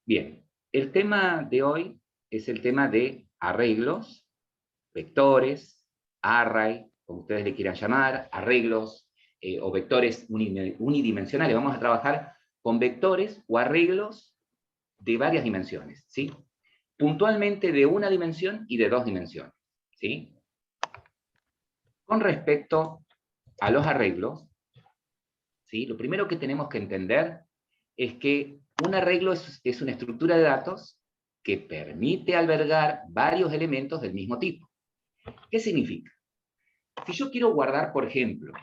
Bien, el tema de hoy es el tema de arreglos, vectores, array, como ustedes le quieran llamar, arreglos o vectores unidimensionales. Vamos a trabajar con vectores o arreglos de varias dimensiones, ¿sí? Puntualmente de una dimensión y de dos dimensiones, ¿sí? Con respecto a los arreglos, ¿sí? Lo primero que tenemos que entender es que un arreglo es una estructura de datos que permite albergar varios elementos del mismo tipo. ¿Qué significa? Si yo quiero guardar, por ejemplo,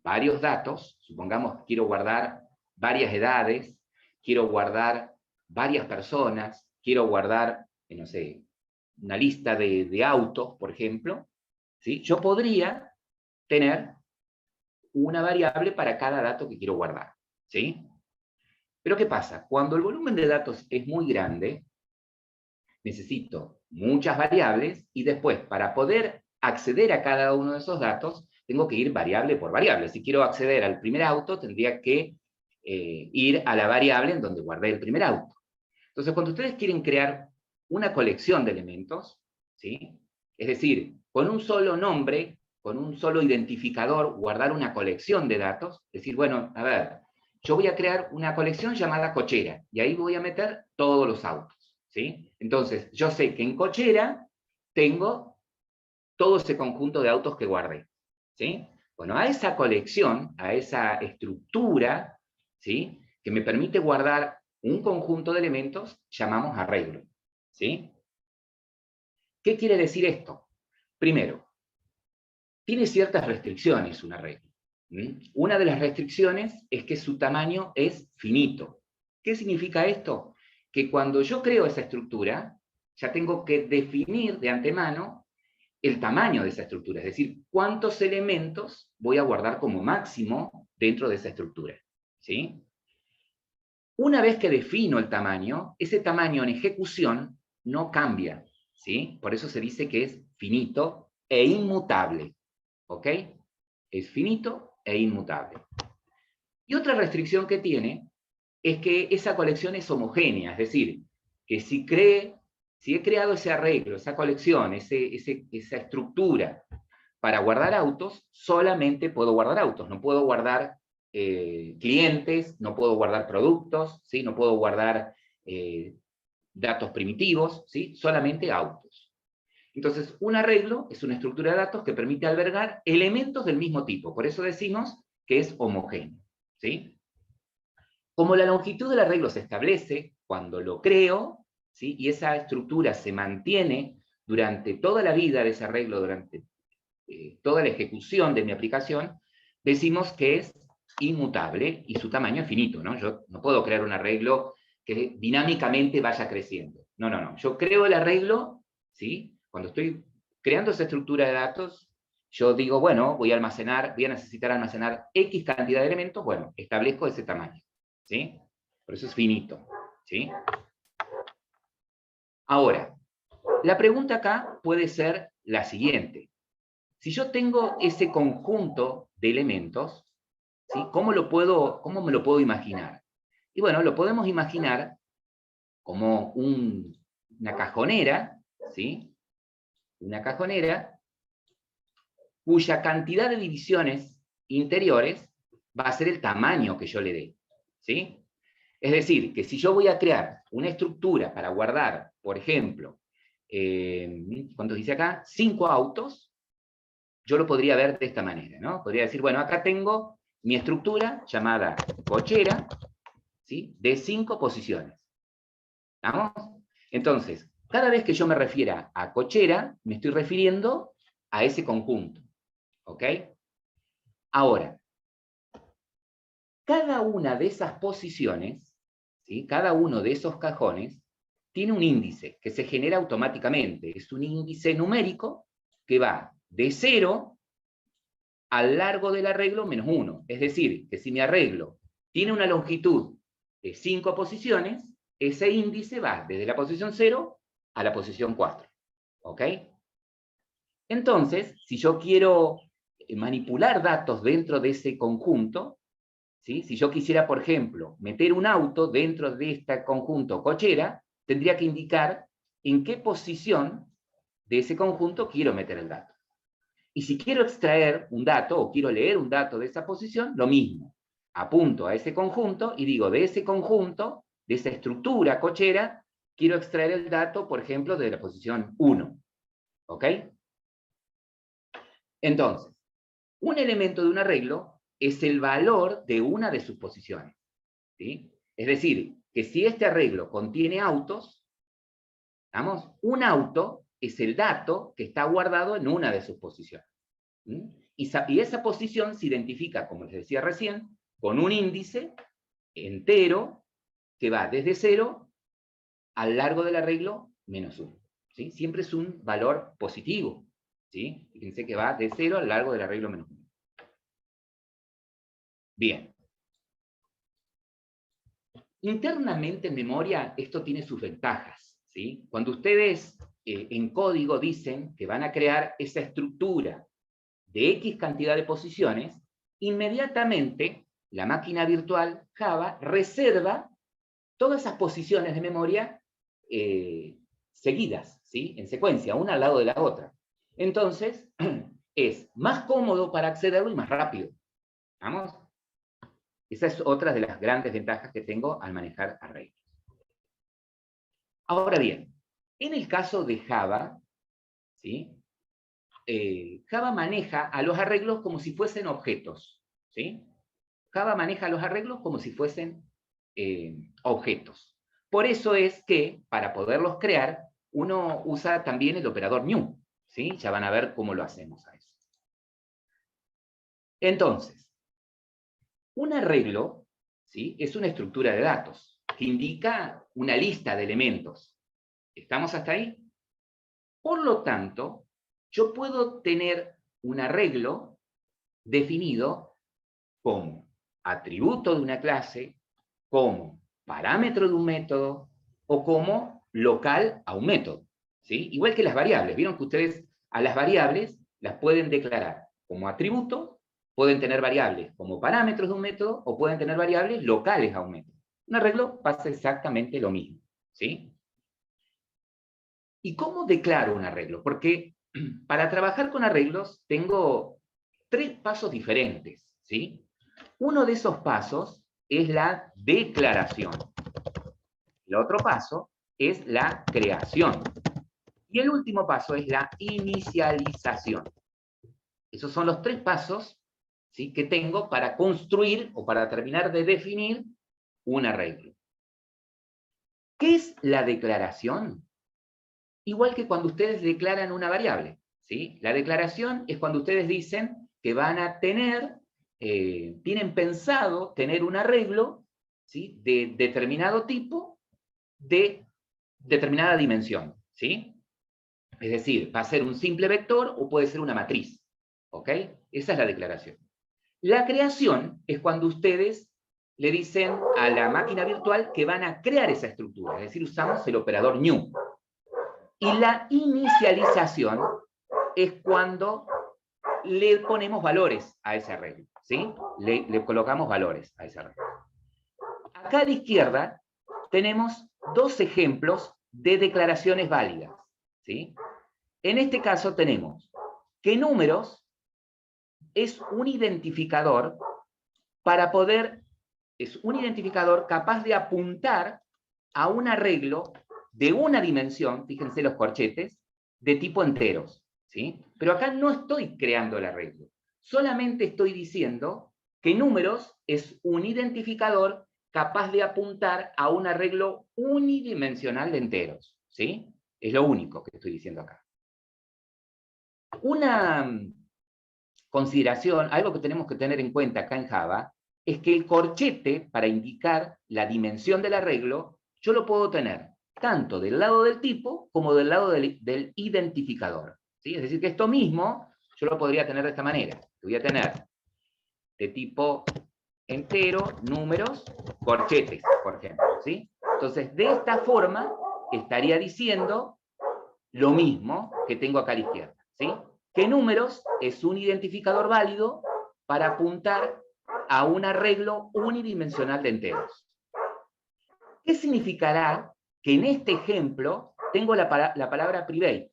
varios datos, supongamos que quiero guardar varias edades, quiero guardar varias personas, quiero guardar, no sé, una lista de autos, por ejemplo, ¿sí? Yo podría tener una variable para cada dato que quiero guardar, ¿sí? Pero ¿qué pasa? Cuando el volumen de datos es muy grande, necesito muchas variables y después, para poder acceder a cada uno de esos datos, tengo que ir variable por variable. Si quiero acceder al primer auto, tendría que ir a la variable en donde guardé el primer auto. Entonces, cuando ustedes quieren crear una colección de elementos, ¿sí? Es decir, con un solo nombre, con un solo identificador, guardar una colección de datos, decir, bueno, a ver, yo voy a crear una colección llamada cochera, y ahí voy a meter todos los autos, ¿sí? Entonces, yo sé que en cochera tengo todo ese conjunto de autos que guardé, ¿sí? Bueno, a esa colección, a esa estructura, ¿sí? Que me permite guardar un conjunto de elementos, llamamos arreglo, ¿sí? ¿Qué quiere decir esto? Primero, tiene ciertas restricciones un arreglo. Una de las restricciones es que su tamaño es finito. ¿Qué significa esto? Que cuando yo creo esa estructura, ya tengo que definir de antemano el tamaño de esa estructura, es decir, cuántos elementos voy a guardar como máximo dentro de esa estructura, ¿sí? Una vez que defino el tamaño, ese tamaño en ejecución no cambia, ¿sí? Por eso se dice que es finito e inmutable, ¿ok? Es finito e inmutable. Y otra restricción que tiene es que esa colección es homogénea, es decir, que si he creado ese arreglo, esa colección, esa estructura para guardar autos, solamente puedo guardar autos, no puedo guardar clientes, no puedo guardar productos, ¿sí? No puedo guardar datos primitivos, ¿sí? Solamente autos. Entonces, un arreglo es una estructura de datos que permite albergar elementos del mismo tipo, por eso decimos que es homogéneo, ¿sí? Como la longitud del arreglo se establece cuando lo creo, ¿sí? Y esa estructura se mantiene durante toda la vida de ese arreglo, durante toda la ejecución de mi aplicación, decimos que es inmutable y su tamaño es finito, ¿no? Yo no puedo crear un arreglo que dinámicamente vaya creciendo. No, no, no. Yo creo el arreglo, ¿sí? Cuando estoy creando esa estructura de datos, yo digo, bueno, voy a necesitar almacenar X cantidad de elementos, bueno, establezco ese tamaño, ¿sí? Por eso es finito, ¿sí? Ahora, la pregunta acá puede ser la siguiente. Si yo tengo ese conjunto de elementos, ¿sí? ¿Cómo me lo puedo imaginar? Y bueno, lo podemos imaginar como una cajonera, ¿sí? Una cajonera cuya cantidad de divisiones interiores va a ser el tamaño que yo le dé, ¿sí? Es decir, que si yo voy a crear una estructura para guardar, por ejemplo, ¿cuántos dice acá? 5 autos, yo lo podría ver de esta manera, ¿no? Podría decir, bueno, acá tengo mi estructura llamada cochera, ¿sí? De 5 posiciones. ¿Estamos? Entonces, cada vez que yo me refiera a cochera, me estoy refiriendo a ese conjunto, ¿ok? Ahora, cada una de esas posiciones, ¿sí? Cada uno de esos cajones, tiene un índice que se genera automáticamente. Es un índice numérico que va de 0 al largo del arreglo menos 1. Es decir, que si mi arreglo tiene una longitud de 5 posiciones, ese índice va desde la posición 0 a la posición 4. ¿Ok? Entonces, si yo quiero manipular datos dentro de ese conjunto, ¿sí? Si yo quisiera, por ejemplo, meter un auto dentro de este conjunto cochera, tendría que indicar en qué posición de ese conjunto quiero meter el dato. Y si quiero extraer un dato o quiero leer un dato de esa posición, lo mismo. Apunto a ese conjunto y digo, de ese conjunto, de esa estructura cochera, quiero extraer el dato, por ejemplo, de la posición 1. ¿Ok? Entonces, un elemento de un arreglo es el valor de una de sus posiciones. ¿Sí? Es decir, que si este arreglo contiene autos, ¿vamos? Un auto es el dato que está guardado en una de sus posiciones. ¿Mm? Y esa posición se identifica, como les decía recién, con un índice entero que va desde 0 al largo del arreglo menos 1. ¿Sí? Siempre es un valor positivo. ¿Sí? Fíjense que va de 0 al largo del arreglo menos 1. Bien. Internamente en memoria esto tiene sus ventajas. ¿Sí? Cuando ustedes en código dicen que van a crear esa estructura de X cantidad de posiciones, inmediatamente la máquina virtual Java reserva todas esas posiciones de memoria seguidas, ¿sí? En secuencia, una al lado de la otra. Entonces, es más cómodo para accederlo y más rápido. ¿Vamos? Esa es otra de las grandes ventajas que tengo al manejar arreglos. Ahora bien, en el caso de Java, ¿sí? Java maneja a los arreglos como si fuesen objetos. ¿Sí? Java maneja los arreglos como si fuesen objetos. Por eso es que, para poderlos crear, uno usa también el operador new. ¿Sí? Ya van a ver cómo lo hacemos a eso. Entonces, un arreglo, ¿sí? Es una estructura de datos que indica una lista de elementos. ¿Estamos hasta ahí? Por lo tanto, yo puedo tener un arreglo definido como atributo de una clase, como parámetro de un método o como local a un método. ¿Sí? Igual que las variables. Vieron que ustedes a las variables las pueden declarar como atributo, pueden tener variables como parámetros de un método o pueden tener variables locales a un método. Un arreglo pasa exactamente lo mismo. ¿Sí? ¿Y cómo declaro un arreglo? Porque para trabajar con arreglos tengo 3 pasos diferentes. ¿Sí? Uno de esos pasos es la declaración. El otro paso es la creación. Y el último paso es la inicialización. Esos son los 3 pasos, ¿sí?, que tengo para construir o para terminar de definir un arreglo. ¿Qué es la declaración? Igual que cuando ustedes declaran una variable. ¿Sí? La declaración es cuando ustedes dicen que van a tener, tienen pensado tener un arreglo, ¿sí?, de determinado tipo, de determinada dimensión. ¿Sí? Es decir, va a ser un simple vector o puede ser una matriz. ¿Ok? Esa es la declaración. La creación es cuando ustedes le dicen a la máquina virtual que van a crear esa estructura. Es decir, usamos el operador new. Y la inicialización es cuando le ponemos valores a ese arreglo. ¿Sí? Le colocamos valores a ese arreglo. Acá a la izquierda tenemos 2 ejemplos de declaraciones válidas. ¿Sí? En este caso tenemos que números es un identificador es un identificador capaz de apuntar a un arreglo de una dimensión, fíjense los corchetes, de tipo enteros. ¿Sí? Pero acá no estoy creando el arreglo. Solamente estoy diciendo que números es un identificador capaz de apuntar a un arreglo unidimensional de enteros. ¿Sí? Es lo único que estoy diciendo acá. Una consideración, algo que tenemos que tener en cuenta acá en Java, es que el corchete, para indicar la dimensión del arreglo, yo lo puedo tener tanto del lado del tipo como del lado del identificador. ¿Sí? Es decir, que esto mismo yo lo podría tener de esta manera. Lo voy a tener de tipo entero, números, corchetes, por ejemplo. ¿Sí? Entonces, de esta forma, estaría diciendo lo mismo que tengo acá a la izquierda. ¿Sí? Que números es un identificador válido para apuntar a un arreglo unidimensional de enteros. ¿Qué significará que en este ejemplo tengo la palabra private?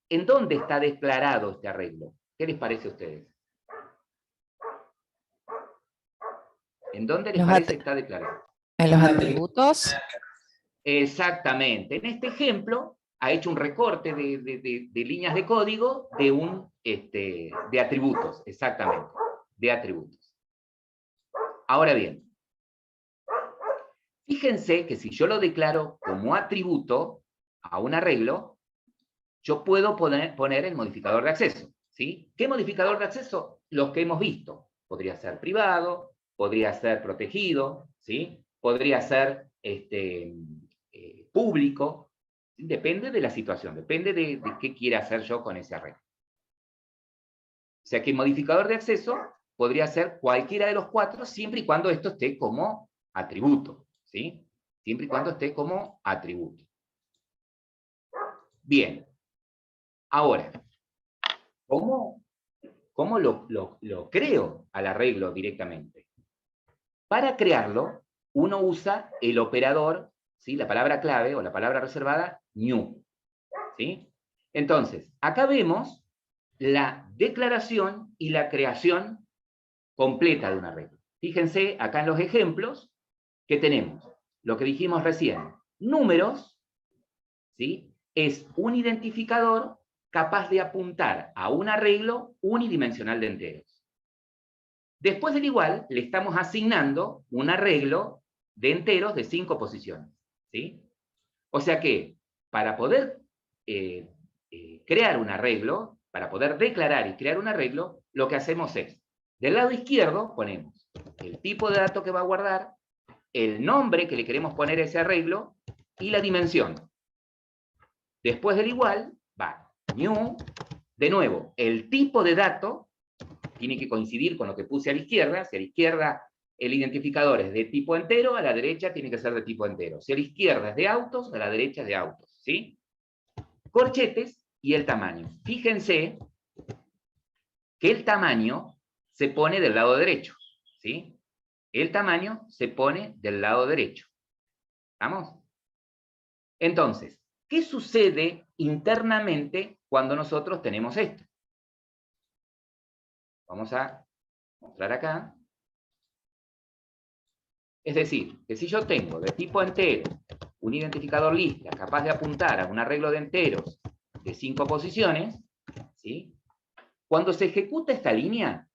¿En dónde está declarado este arreglo? ¿Qué les parece a ustedes? ¿En dónde les parece que está declarado? En los atributos. Exactamente. En este ejemplo ha hecho un recorte de líneas de código de atributos, exactamente, de atributos. Ahora bien, fíjense que si yo lo declaro como atributo a un arreglo, yo puedo poner el modificador de acceso, ¿sí? ¿Qué modificador de acceso? Los que hemos visto. Podría ser privado, podría ser protegido, ¿sí? Podría ser público. Depende de la situación, depende de qué quiera hacer yo con ese arreglo. O sea que el modificador de acceso podría ser cualquiera de los cuatro, siempre y cuando esto esté como atributo, ¿sí? Siempre y cuando esté como atributo. Bien. Ahora, ¿cómo lo creo al arreglo directamente? Para crearlo, uno usa el operador, ¿sí? La palabra clave o la palabra reservada, new, ¿sí? Entonces, acá vemos la declaración y la creación completa de un arreglo. Fíjense acá en los ejemplos que tenemos lo que dijimos recién. Números, ¿sí? Es un identificador capaz de apuntar a un arreglo unidimensional de enteros. Después del igual, le estamos asignando un arreglo de enteros de 5 posiciones, ¿sí? O sea que, para poder crear un arreglo, para poder declarar y crear un arreglo, lo que hacemos es, del lado izquierdo ponemos el tipo de dato que va a guardar, el nombre que le queremos poner a ese arreglo y la dimensión. Después del igual, va new, de nuevo, el tipo de dato tiene que coincidir con lo que puse a la izquierda. Si a la izquierda el identificador es de tipo entero, a la derecha tiene que ser de tipo entero. Si a la izquierda es de autos, a la derecha es de autos, ¿sí? Corchetes y el tamaño. Fíjense que el tamaño se pone del lado derecho, ¿sí? El tamaño se pone del lado derecho. ¿Estamos? Entonces, ¿qué sucede internamente cuando nosotros tenemos esto? Vamos a mostrar acá. Es decir, que si yo tengo de tipo entero un identificador lista capaz de apuntar a un arreglo de enteros de 5 posiciones, ¿sí? Cuando se ejecuta esta línea,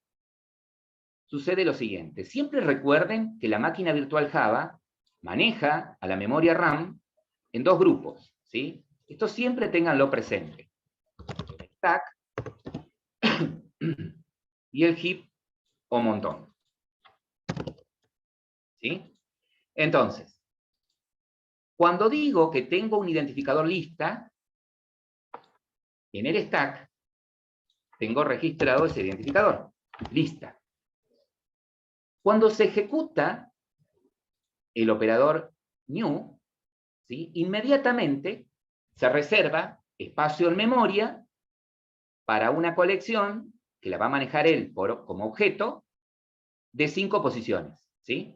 sucede lo siguiente. Siempre recuerden que la máquina virtual Java maneja a la memoria RAM en dos grupos, ¿sí? Esto siempre ténganlo presente. El stack y el heap o montón. ¿Sí? Entonces, cuando digo que tengo un identificador lista, en el stack tengo registrado ese identificador, lista. Cuando se ejecuta el operador new, ¿sí? Inmediatamente se reserva espacio en memoria para una colección que la va a manejar él como objeto de 5 posiciones, ¿sí?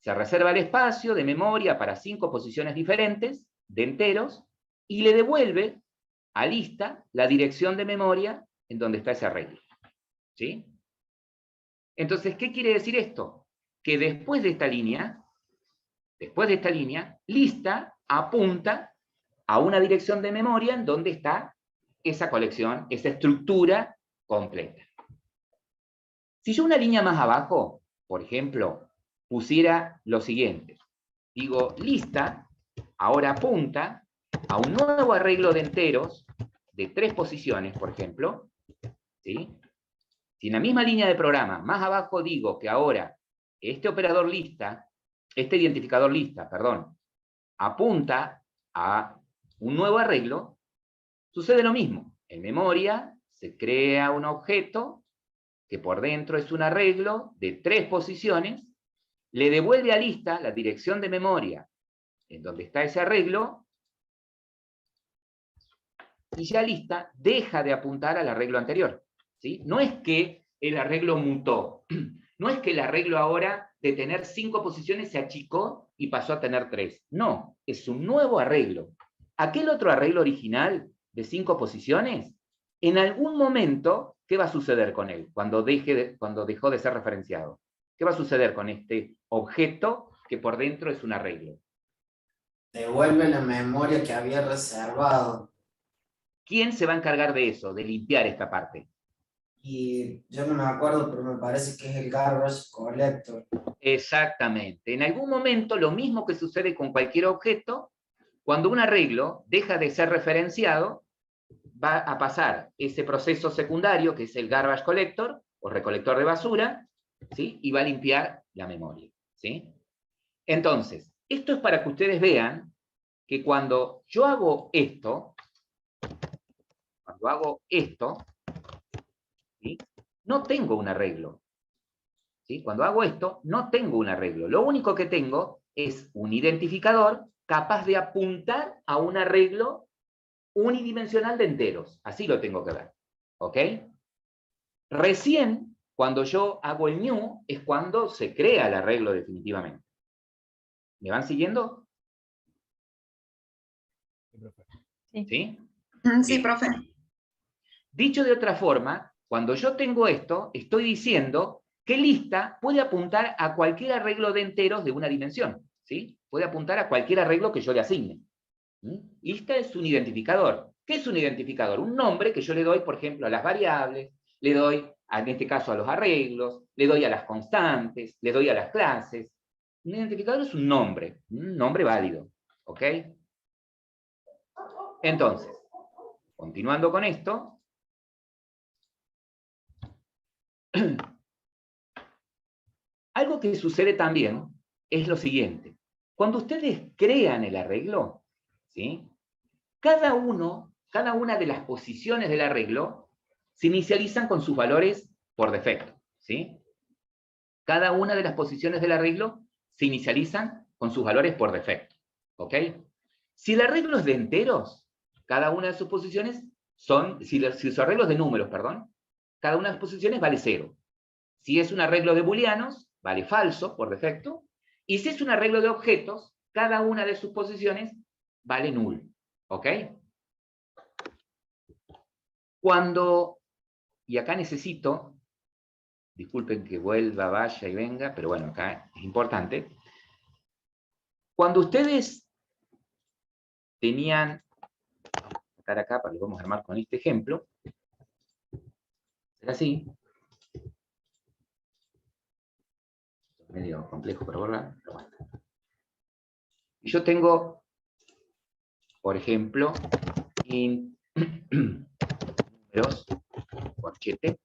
Se reserva el espacio de memoria para 5 posiciones diferentes de enteros y le devuelve a lista la dirección de memoria en donde está ese arreglo, ¿sí? Entonces, ¿qué quiere decir esto? Que después de esta línea, lista apunta a una dirección de memoria en donde está esa colección, esa estructura completa. Si yo una línea más abajo, por ejemplo, pusiera lo siguiente, digo, lista, ahora apunta a un nuevo arreglo de enteros de 3 posiciones, por ejemplo, ¿sí? Si en la misma línea de programa, más abajo digo que ahora este operador lista, este identificador lista, perdón, apunta a un nuevo arreglo, sucede lo mismo. En memoria se crea un objeto que por dentro es un arreglo de 3 posiciones, le devuelve a lista la dirección de memoria en donde está ese arreglo, y ya lista deja de apuntar al arreglo anterior, ¿sí? No es que el arreglo mutó, No es que el arreglo ahora de tener 5 posiciones se achicó y pasó a tener 3. No, es un nuevo arreglo. Aquel otro arreglo original de 5 posiciones, en algún momento, ¿qué va a suceder con él cuando dejó de ser referenciado? ¿Qué va a suceder con este objeto que por dentro es un arreglo? Devuelve la memoria que había reservado. ¿Quién se va a encargar de eso, de limpiar esta parte? Y yo no me acuerdo, pero me parece que es el garbage collector. Exactamente. En algún momento, lo mismo que sucede con cualquier objeto, cuando un arreglo deja de ser referenciado, va a pasar ese proceso secundario, que es el garbage collector, o recolector de basura, ¿sí? Y va a limpiar la memoria, ¿sí? Entonces, esto es para que ustedes vean que cuando yo hago esto, ¿sí? No tengo un arreglo. ¿Sí? Cuando hago esto, no tengo un arreglo. Lo único que tengo es un identificador capaz de apuntar a un arreglo unidimensional de enteros. Así lo tengo que ver. ¿Ok? Recién, cuando yo hago el new, es cuando se crea el arreglo definitivamente. ¿Me van siguiendo? Sí. ¿Sí? Sí, profe. Dicho de otra forma, cuando yo tengo esto, estoy diciendo que lista puede apuntar a cualquier arreglo de enteros de una dimensión. ¿Sí? Puede apuntar a cualquier arreglo que yo le asigne. Lista es un identificador. ¿Qué es un identificador? Un nombre que yo le doy, por ejemplo, a las variables, le doy, en este caso, a los arreglos, le doy a las constantes, le doy a las clases. Un identificador es un nombre válido. ¿Ok? Entonces, continuando con esto, algo que sucede también es lo siguiente. Cuando ustedes crean el arreglo, ¿sí? Cada una de las posiciones del arreglo se inicializan con sus valores por defecto, ¿sí? Cada una de las posiciones del arreglo se inicializan con sus valores por defecto, ¿ok? Si el arreglo es de enteros, cada una de sus posiciones si su arreglo es de números, perdón, cada una de las posiciones vale 0. Si es un arreglo de booleanos, vale falso por defecto, y si es un arreglo de objetos, cada una de sus posiciones vale null, ¿ok? Y acá necesito, disculpen que vuelva, vaya y venga, pero bueno, acá es importante. Cuando ustedes tenían, sacar acá, para que lo vamos a armar con este ejemplo, será así. Medio complejo para borrar, pero bueno. Y yo tengo, por ejemplo, números, corchete,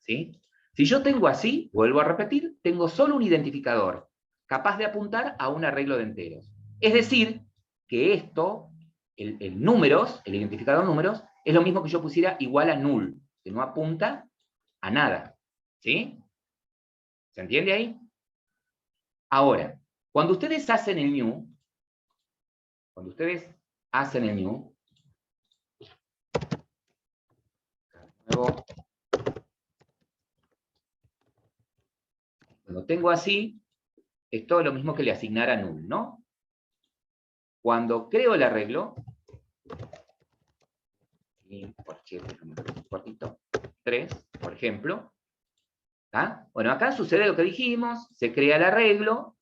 ¿sí? Si yo tengo así, vuelvo a repetir, tengo solo un identificador, capaz de apuntar a un arreglo de enteros. Es decir, que esto, el números, el identificador números, es lo mismo que yo pusiera igual a null, que no apunta a nada. ¿Sí? ¿Se entiende ahí? Ahora, cuando ustedes hacen el new, nuevo, cuando tengo así, es todo lo mismo que le asignara null, ¿no? Cuando creo el arreglo, y cortito, 3, por ejemplo, ¿ah? Bueno, acá sucede lo que dijimos, se crea el arreglo,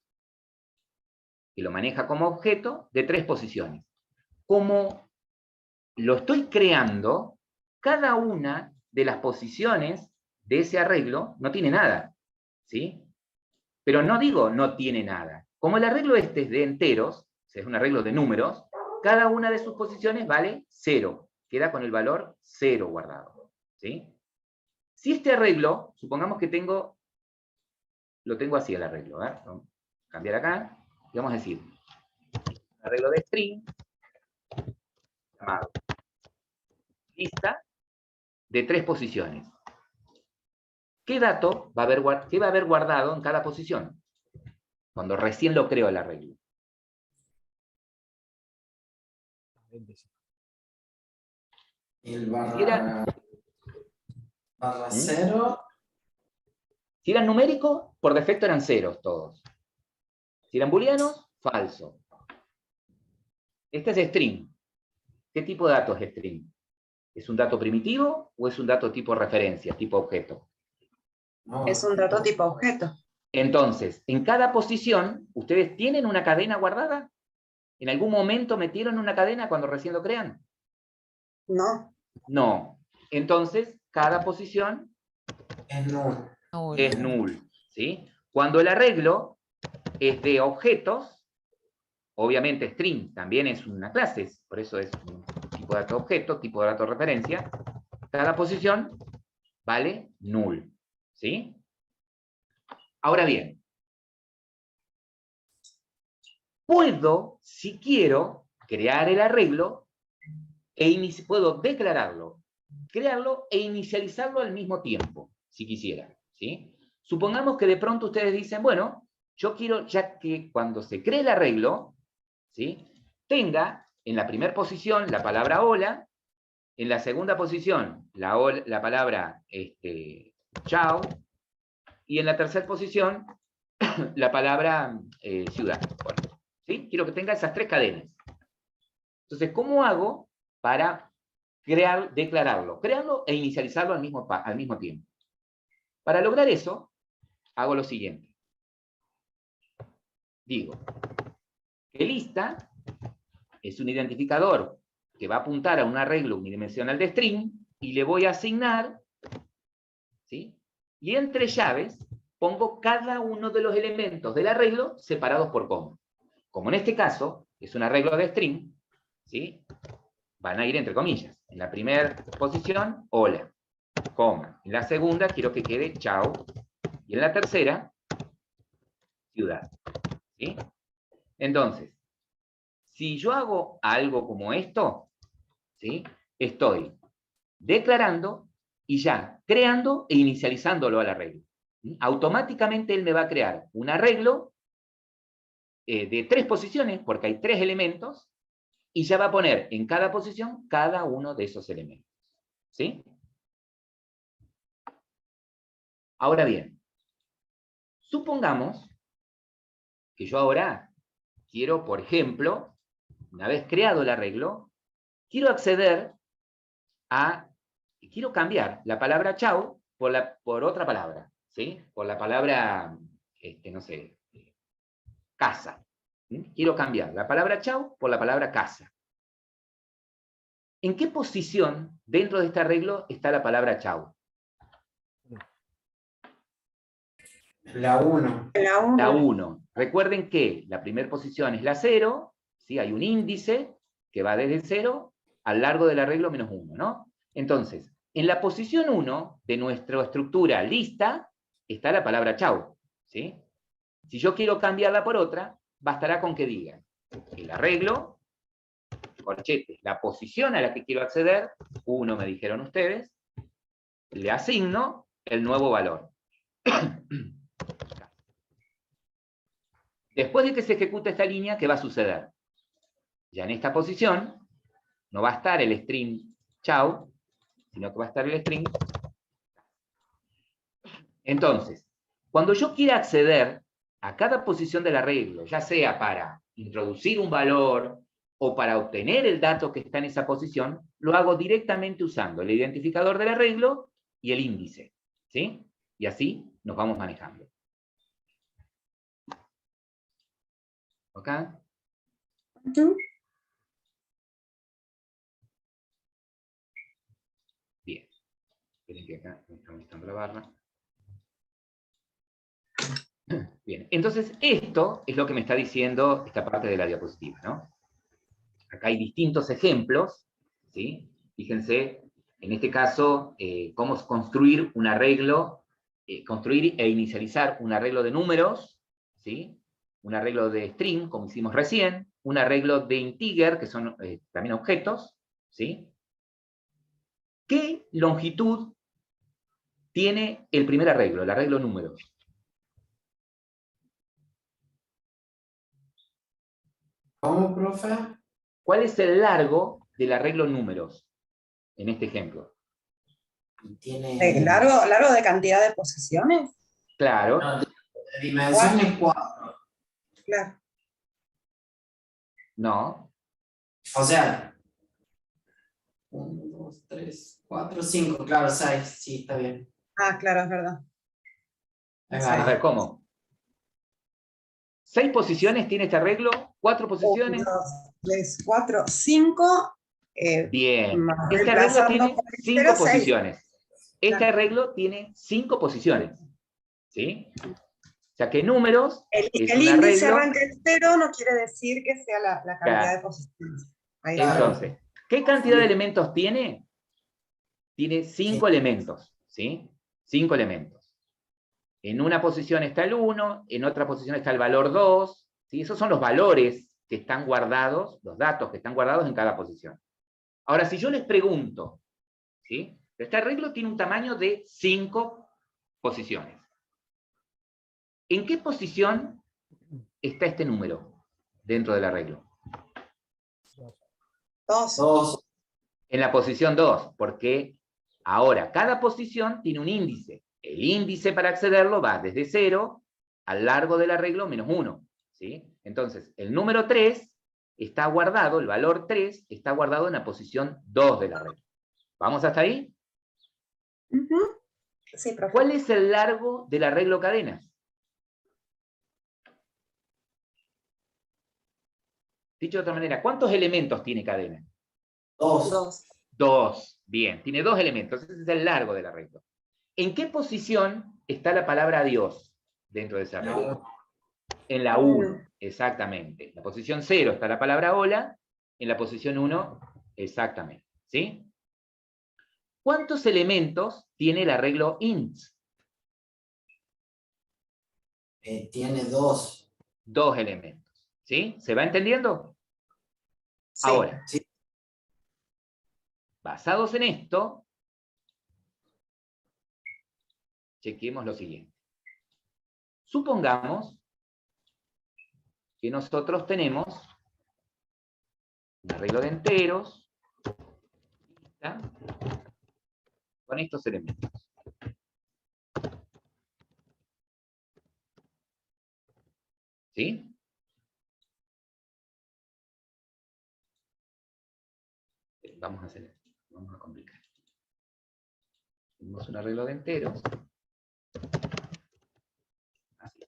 que lo maneja como objeto, de 3 posiciones. Como lo estoy creando, cada una de las posiciones de ese arreglo no tiene nada, ¿sí? Pero no digo no tiene nada. Como el arreglo este es de enteros, o sea, es un arreglo de números, cada una de sus posiciones vale 0. Queda con el valor 0 guardado, ¿sí? Si este arreglo, supongamos que lo tengo así el arreglo, ¿eh? Vamos a cambiar acá, y vamos a decir, arreglo de string, llamado lista de 3 posiciones. ¿Qué dato qué va a haber guardado en cada posición? Cuando recién lo creo el arreglo. Y el barra 0 Si eran numéricos, por defecto eran ceros todos. Si eran booleanos, falso. Este es string. ¿Qué tipo de dato es string? ¿Es un dato primitivo o es un dato tipo referencia, tipo objeto? No, Es un dato tipo objeto. Entonces, en cada posición, ¿ustedes tienen una cadena guardada? ¿En algún momento metieron una cadena cuando recién lo crean? No. No. Entonces, cada posición es null. es null, ¿sí? Cuando el arreglo es de objetos, obviamente string también es una clase, por eso es un tipo de dato objeto, tipo de dato referencia, cada posición vale null, ¿sí? Ahora bien, puedo, si quiero, crear el arreglo puedo declararlo, crearlo e inicializarlo al mismo tiempo, si quisiera, ¿sí? Supongamos que de pronto ustedes dicen, bueno, yo quiero, ya que cuando se cree el arreglo, ¿sí?, tenga en la primera posición la palabra hola, en la segunda posición la palabra chao, y en la tercera posición la palabra ciudad. Bueno, ¿sí? Quiero que tenga esas tres cadenas. Entonces, ¿cómo hago para declararlo, crearlo e inicializarlo al mismo tiempo? Para lograr eso, hago lo siguiente. Digo que lista es un identificador que va a apuntar a un arreglo unidimensional de string y le voy a asignar, ¿sí?, y entre llaves pongo cada uno de los elementos del arreglo separados por coma. Como en este caso es un arreglo de string, ¿sí?, van a ir entre comillas. En la primera posición, hola, coma. En la segunda quiero que quede chao. Y en la tercera, ciudad. ¿Sí? Entonces, si yo hago algo como esto, ¿sí?, estoy declarando y ya creando e inicializándolo al arreglo. ¿Sí? Automáticamente él me va a crear un arreglo de 3 posiciones, porque hay 3 elementos, y ya va a poner en cada posición cada uno de esos elementos. ¿Sí? Ahora bien, supongamos que yo ahora quiero, por ejemplo, una vez creado el arreglo, quiero acceder quiero cambiar la palabra chau por otra palabra, ¿sí? Por la palabra, no sé, casa. ¿Sí? Quiero cambiar la palabra chau por la palabra casa. ¿En qué posición dentro de este arreglo está la palabra chau? La 1. La 1. La 1. Recuerden que la primera posición es la 0, ¿sí? Hay un índice que va desde el 0 al largo del arreglo menos 1, ¿no? Entonces, en la posición 1 de nuestra estructura lista está la palabra chau, ¿sí? Si yo quiero cambiarla por otra, bastará con que diga el arreglo, corchetes, la posición a la que quiero acceder, 1 me dijeron ustedes, le asigno el nuevo valor. Después de que se ejecute esta línea, ¿qué va a suceder? Ya en esta posición no va a estar el string chau, sino que va a estar el string. Entonces, cuando yo quiera acceder a cada posición del arreglo, ya sea para introducir un valor o para obtener el dato que está en esa posición, lo hago directamente usando el identificador del arreglo y el índice, ¿sí? Y así nos vamos manejando. ¿Ok? Bien. Esperen que acá me está mostrando la barra. Bien, entonces esto es lo que me está diciendo esta parte de la diapositiva, ¿no? Acá hay distintos ejemplos, ¿sí? Fíjense, en este caso, cómo construir un arreglo, construir e inicializar un arreglo de números, ¿sí? Un arreglo de string, como hicimos recién, un arreglo de integer, que son también objetos, ¿sí? ¿Qué longitud tiene el primer arreglo, el arreglo números? ¿Cómo, profe? ¿Cuál es el largo del arreglo números en este ejemplo? Tiene Largo de cantidad de posiciones. Claro. No, de dimensión es 4. Claro. No. O sea, 1, 2, 3, 4, 5, claro, 6, sí, está bien. Ah, claro, es verdad. Es A ver, verdad. ¿cómo? 6 posiciones tiene este arreglo, 4 1, posiciones. 2, 3, 4, 5. Bien. Más Este arreglo reemplazando tiene por el 5 cero, 6. posiciones. Este Claro. arreglo tiene 5 posiciones. ¿Sí? O sea que números es El un índice arreglo. arranca en 0, no quiere decir que sea la cantidad de Claro. posiciones. Ahí está. Entonces, ¿qué cantidad de elementos tiene? Tiene 5 elementos. ¿Sí? 5 elementos. En una posición está el 1, en otra posición está el valor 2. ¿Sí? Esos son los valores que están guardados, los datos que están guardados en cada posición. Ahora, si yo les pregunto, ¿sí? Este arreglo tiene un tamaño de 5 posiciones. ¿En qué posición está este número dentro del arreglo? 2. 2. En la posición 2, porque ahora cada posición tiene un índice. El índice para accederlo va desde 0 al largo del arreglo menos 1. ¿Sí? Entonces, el número 3 está guardado, el valor 3 está guardado en la posición 2 del arreglo. ¿Vamos hasta ahí? Sí, profe. ¿Cuál es el largo del arreglo cadenas? Dicho de otra manera, ¿cuántos elementos tiene cadena? 2. 2. 2. Bien, tiene 2 elementos. Ese es el largo del arreglo. ¿En qué posición está la palabra Dios dentro de ese arreglo? En la 1, exactamente. En la posición 0 está la palabra hola, en la posición 1, exactamente. ¿Sí? ¿Cuántos elementos tiene el arreglo int? Tiene 2. 2 elementos. ¿Sí? ¿Se va entendiendo? Sí. Ahora, Sí. basados en esto, chequemos lo siguiente. Supongamos que nosotros tenemos un arreglo de enteros, ¿está? Con estos elementos. ¿Sí? Vamos a hacer esto, vamos a complicar. Tenemos un arreglo de enteros. Así.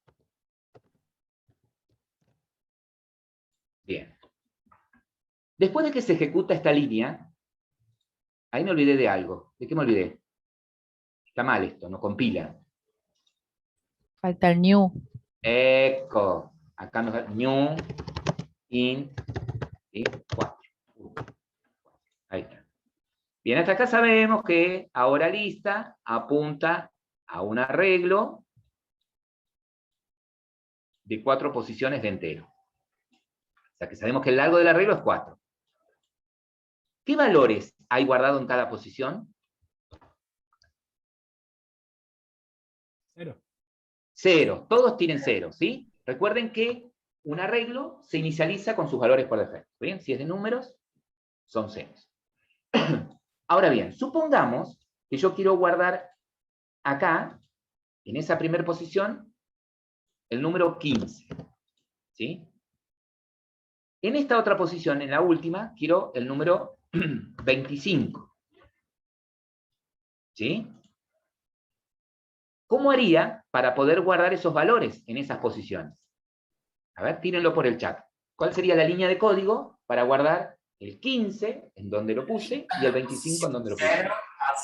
Bien. Después de que se ejecuta esta línea, ahí me olvidé de algo. ¿De qué me olvidé? Está mal esto, no compila. Falta el new. Eco. Acá nos da new, int, y 4. Ahí está. Bien, hasta acá sabemos que ahora lista apunta a un arreglo de 4 posiciones de entero. O sea que sabemos que el largo del arreglo es 4. ¿Qué valores hay guardado en cada posición? 0. 0. Todos tienen 0, ¿sí? Recuerden que un arreglo se inicializa con sus valores por defecto. ¿Bien? Si es de números, son ceros. Ahora bien, supongamos que yo quiero guardar acá, en esa primera posición, el número 15. ¿Sí? En esta otra posición, en la última, quiero el número 25. ¿Sí? ¿Cómo haría para poder guardar esos valores en esas posiciones? A ver, tírenlo por el chat. ¿Cuál sería la línea de código para guardar el 15 en donde lo puse y el 25 en donde lo puse?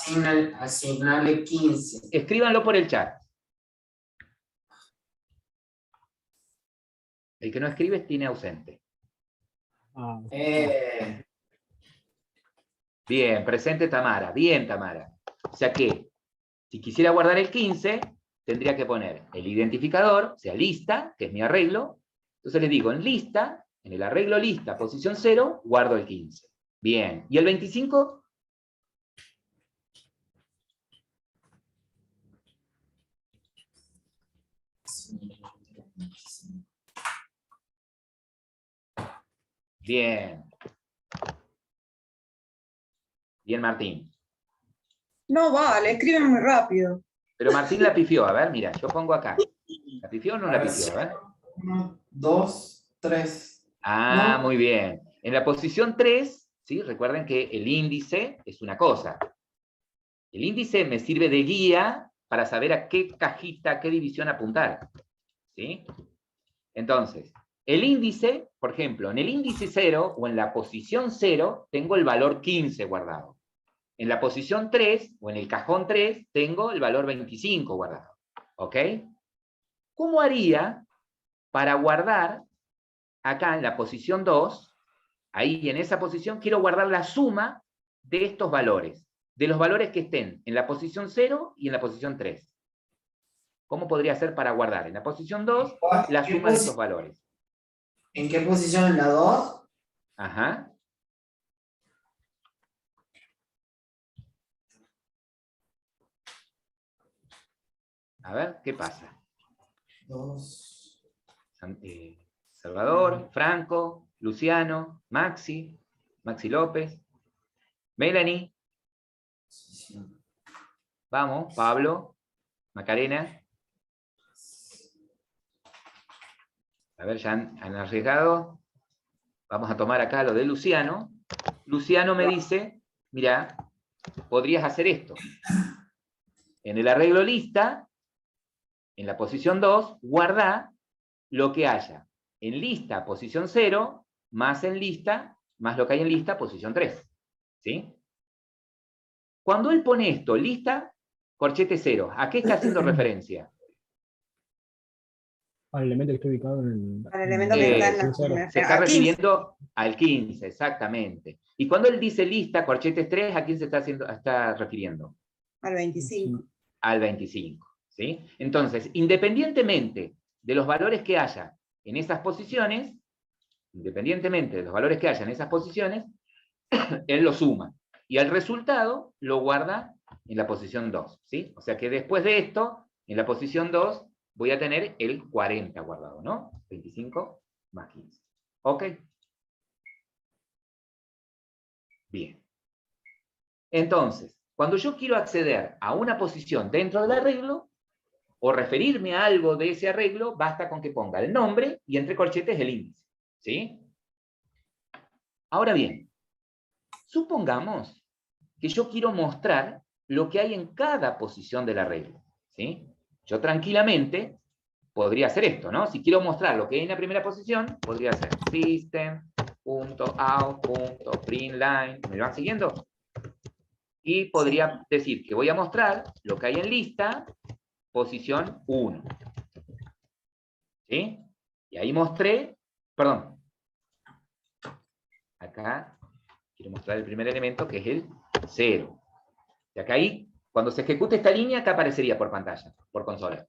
0, asignarle 15. Escríbanlo por el chat. El que no escribe tiene ausente. Bien, presente Tamara. Bien, Tamara. O sea que, si quisiera guardar el 15, tendría que poner el identificador, o sea, lista, que es mi arreglo. Entonces les digo, en lista, en el arreglo lista, posición 0, guardo el 15. Bien. ¿Y el 25? Bien. Bien, Martín. No vale, escriben muy rápido. Pero Martín la pifió, a ver, mira, yo pongo acá. ¿La pifió o no la pifió? A ver. 1, 2, 3. Ah, No. muy bien. En la posición 3, ¿sí? Recuerden que el índice es una cosa. El índice me sirve de guía para saber a qué cajita, a qué división apuntar. ¿Sí? Entonces, el índice, por ejemplo, en el índice 0 o en la posición 0 tengo el valor 15 guardado. En la posición 3 o en el cajón 3 tengo el valor 25 guardado. ¿Ok? ¿Cómo haría para guardar acá en la posición 2? Ahí en esa posición quiero guardar la suma de estos valores, de los valores que estén en la posición 0 y en la posición 3. ¿Cómo podría ser para guardar en la posición 2 la suma de estos valores? ¿En qué posición? ¿En la 2? Ajá. A ver, ¿qué pasa? 2. Salvador, Franco, Luciano, Maxi López, Melanie, vamos, Pablo, Macarena. A ver, ya han arriesgado. Vamos a tomar acá lo de Luciano. Luciano me dice, mira, podrías hacer esto. En el arreglo lista, en la posición 2, guarda lo que haya en lista, posición 0, más en lista, más lo que hay en lista, posición 3. ¿Sí? Cuando él pone esto, lista, corchete 0, ¿a qué está haciendo referencia? Al elemento que esté ubicado en el... Al elemento que está en la primera. Se está A 15. refiriendo al 15, exactamente. Y cuando él dice lista, corchetes 3, ¿a quién se está refiriendo? Al 25. Al 25. ¿Sí? Entonces, independientemente de los valores que haya en esas posiciones, él lo suma. Y al resultado lo guarda en la posición 2. ¿Sí? O sea que después de esto, en la posición 2, voy a tener el 40 guardado, ¿no? 25 más 15. ¿Ok? Bien. Entonces, cuando yo quiero acceder a una posición dentro del arreglo, o referirme a algo de ese arreglo, basta con que ponga el nombre y entre corchetes el índice. ¿Sí? Ahora bien, supongamos que yo quiero mostrar lo que hay en cada posición del arreglo. ¿Sí? Yo tranquilamente podría hacer esto, ¿no? Si quiero mostrar lo que hay en la primera posición, podría hacer system.out.println. ¿Me van siguiendo? Y podría decir que voy a mostrar lo que hay en lista, posición 1. ¿Sí? Y ahí mostré, perdón, acá quiero mostrar el primer elemento que es el 0. Y acá ahí, cuando se ejecute esta línea, acá aparecería por pantalla, por consola.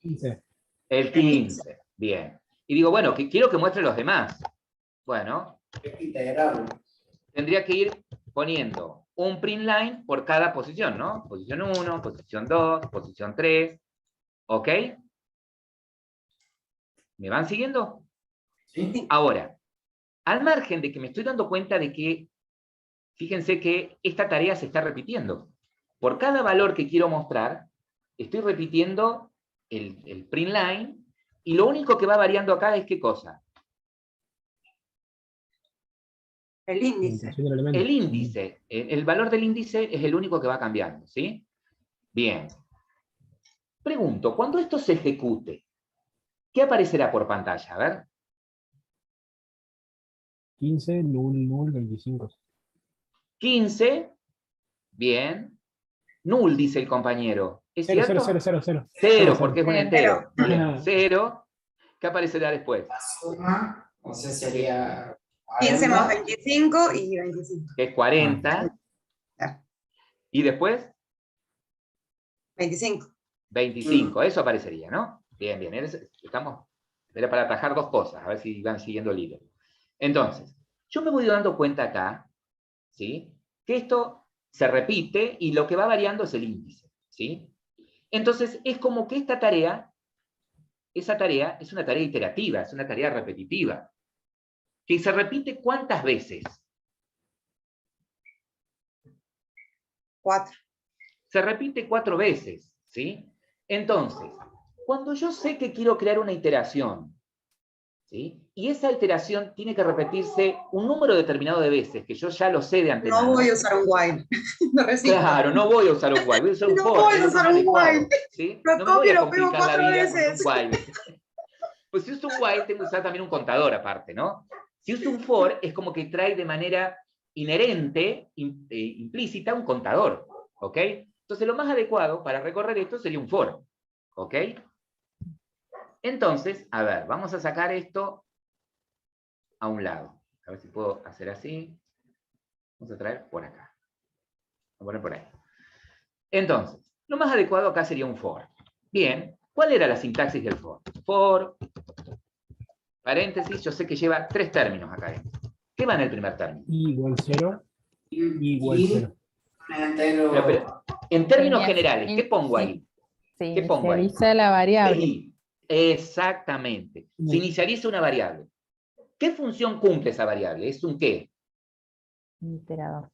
15. El 15, bien. Y digo, bueno, que quiero que muestre los demás. Bueno, tendría que ir poniendo un print line por cada posición, ¿no? Posición 1, posición 2, posición 3. ¿Ok? ¿Me van siguiendo? Sí. Ahora, al margen de que me estoy dando cuenta de que, fíjense que esta tarea se está repitiendo. Por cada valor que quiero mostrar, estoy repitiendo el print line, y lo único que va variando acá es ¿qué cosa? El índice. El índice. El valor del índice es el único que va cambiando, ¿sí? Bien. Pregunto, cuando esto se ejecute, ¿qué aparecerá por pantalla? A ver. 15, null, 25. 15, bien. Null, dice el compañero. ¿Es 0, cierto? 0, 0, 0. 0, porque es un Cero. entero. Bien, 0. ¿Qué aparecerá después? La suma, o sea, sería 15 más 40. 25 y 25. Que es 40. Ah, Y después, 25. 25. Eso aparecería, ¿no? Bien, bien. Era para atajar dos cosas, a ver si van siguiendo el hilo. Entonces, yo me voy dando cuenta acá, ¿sí? Que esto se repite y lo que va variando es el índice, ¿sí? Entonces, es como que esa tarea es una tarea iterativa, es una tarea repetitiva, que se repite ¿cuántas veces? 4. se repite 4 veces, ¿sí? Entonces, cuando yo sé que quiero crear una iteración, ¿sí? Y esa iteración tiene que repetirse un número determinado de veces, que yo ya lo sé de antemano. No voy a usar un while. Me resisto. Claro, no voy a usar un while, voy a usar un No for, voy a es lo usar más un adecuado, while. ¿sí? Lo No me voy copio y a lo pego complicar la 4 vida con un veces. while. Pues si uso un while, tengo que usar también un contador aparte, ¿no? Si uso un for, es como que trae de manera inherente, implícita, un contador, ¿ok? Entonces lo más adecuado para recorrer esto sería un for, ¿ok? Entonces, a ver, vamos a sacar esto a un lado. A ver si puedo hacer así. Vamos a traer por acá. Vamos a poner por ahí. Entonces, lo más adecuado acá sería un for. Bien, ¿cuál era la sintaxis del for? For, paréntesis, yo sé que lleva 3 términos acá adentro. ¿Qué va en el primer término? I igual 0, I igual Y 0. entero. Pero, en términos Inicia- generales, ¿qué pongo sí, ahí? Se ¿Qué pongo ahí? inicializa la variable. Sí, exactamente. Se inicializa una variable. ¿Qué función cumple esa variable? ¿Es un qué? Iterador.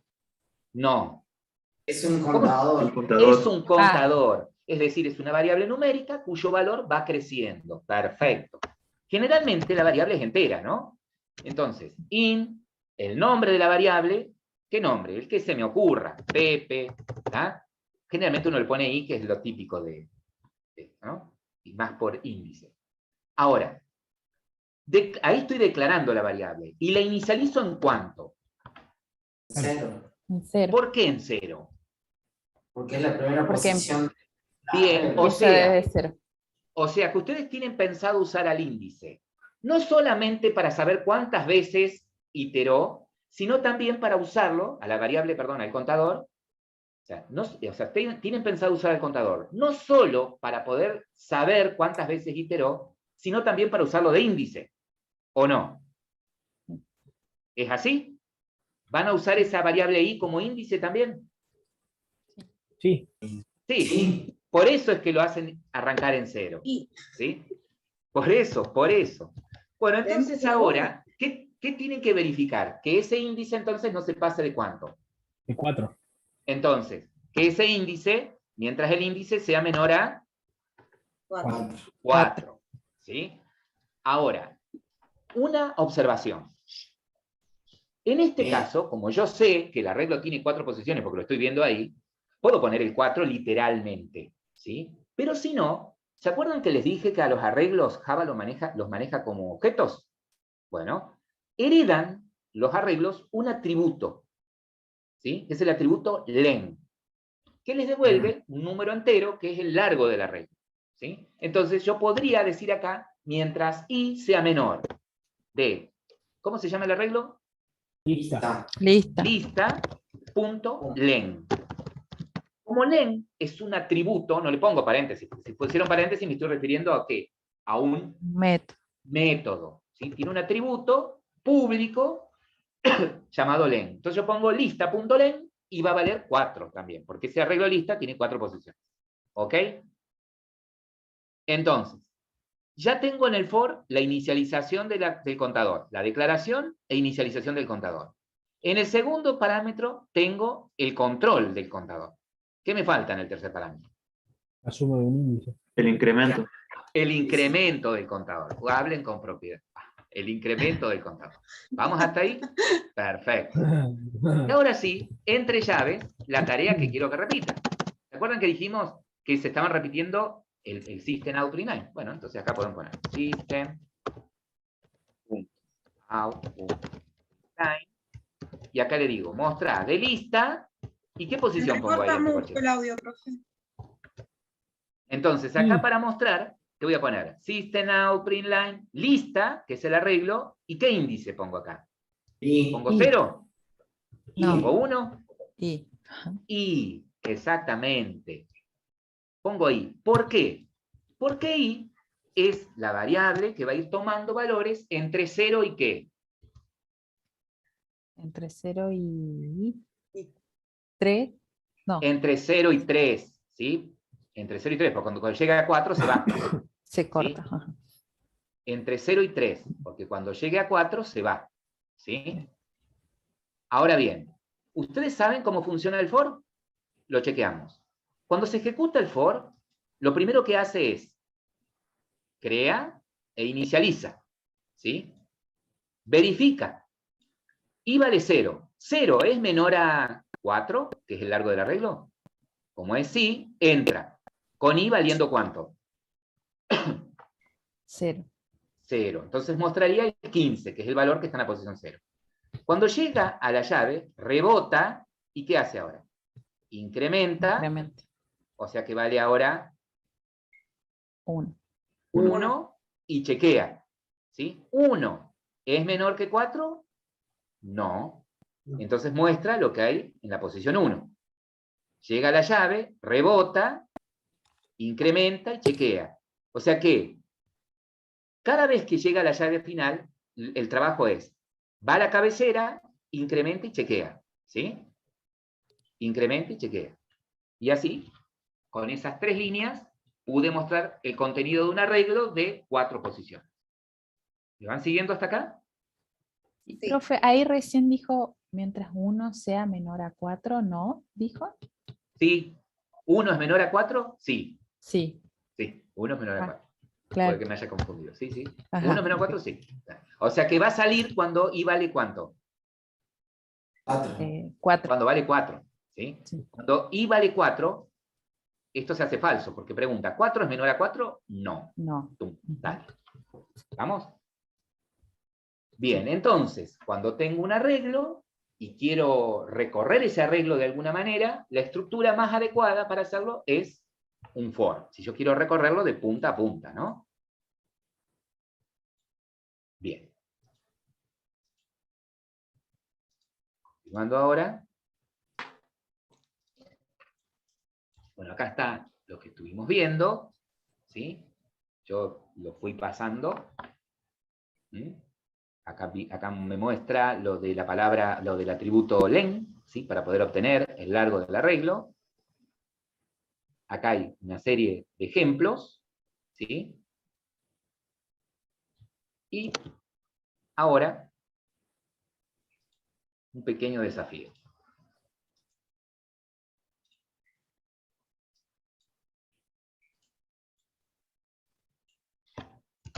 No. Es un ¿Cómo? contador. Es un contador. Es decir, es una variable numérica cuyo valor va creciendo. Perfecto. Generalmente la variable es entera, ¿no? Entonces, in, el nombre de la variable, ¿qué nombre? El que se me ocurra. Pepe, ¿ah? Generalmente uno le pone i, que es lo típico ¿no? Y más por índice. Ahora, ahí estoy declarando la variable. ¿Y la inicializo en cuánto? 0. En 0. ¿Por qué en 0? Porque es la primera Porque posición. Bien, o Empieza sea, desde 0. O sea que ustedes tienen pensado usar al índice, no solamente para saber cuántas veces iteró, sino también para usarlo, a la variable, perdón, al contador. Tienen pensado usar el contador, no solo para poder saber cuántas veces iteró, sino también para usarlo de índice, ¿o no? ¿Es así? ¿Van a usar esa variable i como índice también? Sí. Sí. Sí. Por eso es que lo hacen arrancar en 0. Y ¿Sí? Por eso. Bueno, entonces Dentro. ahora, ¿qué tienen que verificar? Que ese índice entonces no se pase de ¿cuánto? De 4. Entonces, que ese índice, mientras el índice sea menor a 4. 4. ¿Sí? Ahora, una observación. En este caso, como yo sé que el arreglo tiene 4 posiciones, porque lo estoy viendo ahí, puedo poner el 4 literalmente, ¿sí? Pero si no, ¿se acuerdan que les dije que a los arreglos Java los maneja como objetos? Bueno, heredan los arreglos un atributo, ¿sí? Es el atributo len, que les devuelve un número entero que es el largo del arreglo, ¿sí? Entonces yo podría decir acá, mientras i sea menor de, ¿cómo se llama el arreglo? Lista. Lista. Lista.len. Como len es un atributo, no le pongo paréntesis, porque si pusieron paréntesis me estoy refiriendo a ¿qué? A un método, ¿sí? Tiene un atributo público llamado len. Entonces yo pongo lista.len y va a valer 4 también, porque ese arreglo lista tiene 4 posiciones. ¿Ok? Entonces, ya tengo en el for la inicialización del contador, la declaración e inicialización del contador. En el segundo parámetro tengo el control del contador. ¿Qué me falta en el tercer parámetro? La suma de un índice. El incremento. El incremento del contador. Hablen con propiedad. El incremento del contador. ¿Vamos hasta ahí? Perfecto. Y ahora sí, entre llaves, la tarea que quiero que repita. ¿Se acuerdan que dijimos que se estaban repitiendo el system out line? Bueno, entonces acá podemos poner system out line. Y acá le digo, mostrar de lista. ¿Y qué Me posición pongo ahí recorta a este mucho corchete? el audio, profe. Entonces, acá para mostrar, te voy a poner system out print line, lista, que es el arreglo, ¿y qué índice pongo acá? Y. ¿Pongo 0? No. ¿Pongo 1? Y. Y, exactamente. Pongo i. ¿Por qué? Porque i es la variable que va a ir tomando valores entre 0 y ¿qué? Entre 0 y 3. No, Entre 0 y 3, ¿sí? Entre 0 y 3, porque cuando llega a 4 se va. se corta. ¿Sí? Entre 0 y 3, porque cuando llegue a 4 se va. ¿Sí? Ahora bien, ¿ustedes saben cómo funciona el for? Lo chequeamos. Cuando se ejecuta el for, lo primero que hace es crea e inicializa, ¿sí? Verifica. I vale 0. 0 es menor a 4, que es el largo del arreglo. Como es sí, entra. Con I valiendo ¿cuánto? 0. 0. Entonces mostraría el 15, que es el valor que está en la posición 0. Cuando llega a la llave, rebota, ¿y qué hace ahora? Incrementa, Incremento. o sea que vale ahora 1. 1 y chequea. ¿Sí? 1 es menor que 4, no. Entonces muestra lo que hay en la posición 1. Llega a la llave, rebota, incrementa y chequea. O sea que cada vez que llega a la llave final, el trabajo es, va a la cabecera, incrementa y chequea. ¿Sí? Incrementa y chequea. Y así, con esas 3 líneas, pude mostrar el contenido de un arreglo de 4 posiciones. ¿Me van siguiendo hasta acá? Sí. Profe, ahí recién dijo, mientras 1 sea menor a 4, ¿no? ¿Dijo? Sí. ¿1 es menor a 4? Sí. Sí. Sí, 1 es menor a 4. Claro. Puede que me haya confundido. Sí, sí. Ajá. 1 es menor a 4, sí. O sea que va a salir cuando I vale ¿cuánto? 4. 4. Cuando vale 4. ¿Sí? Sí. Cuando I vale 4, esto se hace falso, porque pregunta, ¿4 es menor a 4? No. No. Tum, dale. ¿Vamos? Bien, entonces, cuando tengo un arreglo y quiero recorrer ese arreglo de alguna manera, la estructura más adecuada para hacerlo es un for. Si yo quiero recorrerlo de punta a punta, ¿no? Bien. Continuando ahora. Bueno, acá está lo que estuvimos viendo, ¿sí? Yo lo fui pasando. ¿Mm? Acá me muestra lo de la palabra, lo del atributo len, ¿sí? Para poder obtener el largo del arreglo. Acá hay una serie de ejemplos, ¿sí? Y ahora, un pequeño desafío.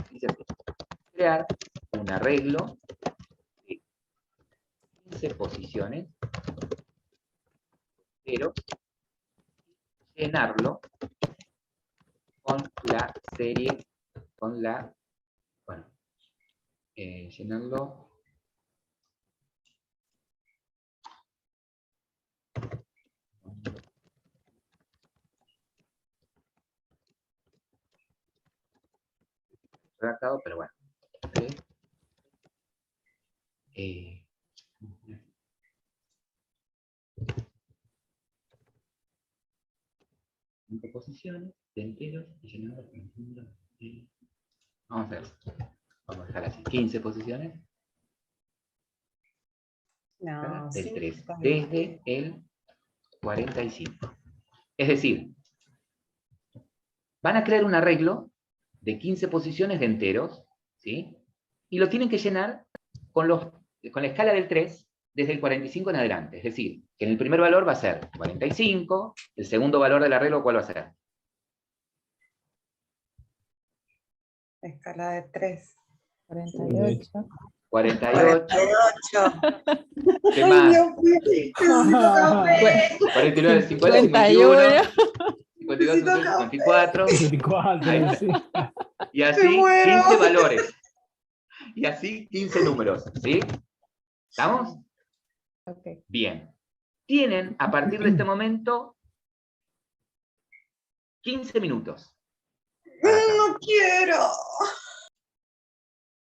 Dice así: crear un arreglo de 15 posiciones, pero llenarlo con la serie, con la, bueno, llenarlo redactado, pero bueno. Posiciones de enteros y llenando con el número de... Vamos a ver. Vamos a dejar así. 15 posiciones. No, Del sí, 3. está bien. Desde el 45. Es decir, van a crear un arreglo de 15 posiciones de enteros, ¿sí? Y lo tienen que llenar con la escala del 3 desde el 45 en adelante. Es decir, que en el primer valor va a ser 45, el segundo valor del arreglo, ¿cuál va a ser? Escala de 3. 48. 48. 48. ¿Qué Ay, más? Dios mío, necesito café. 49, 50, 51. 52, 54. 24, Ahí está. sí. Y Me así muero. 15 valores. Y así 15 números. ¿Sí? ¿Estamos? Ok. Bien. Tienen a partir de este momento 15 minutos. para hacerlo. No quiero.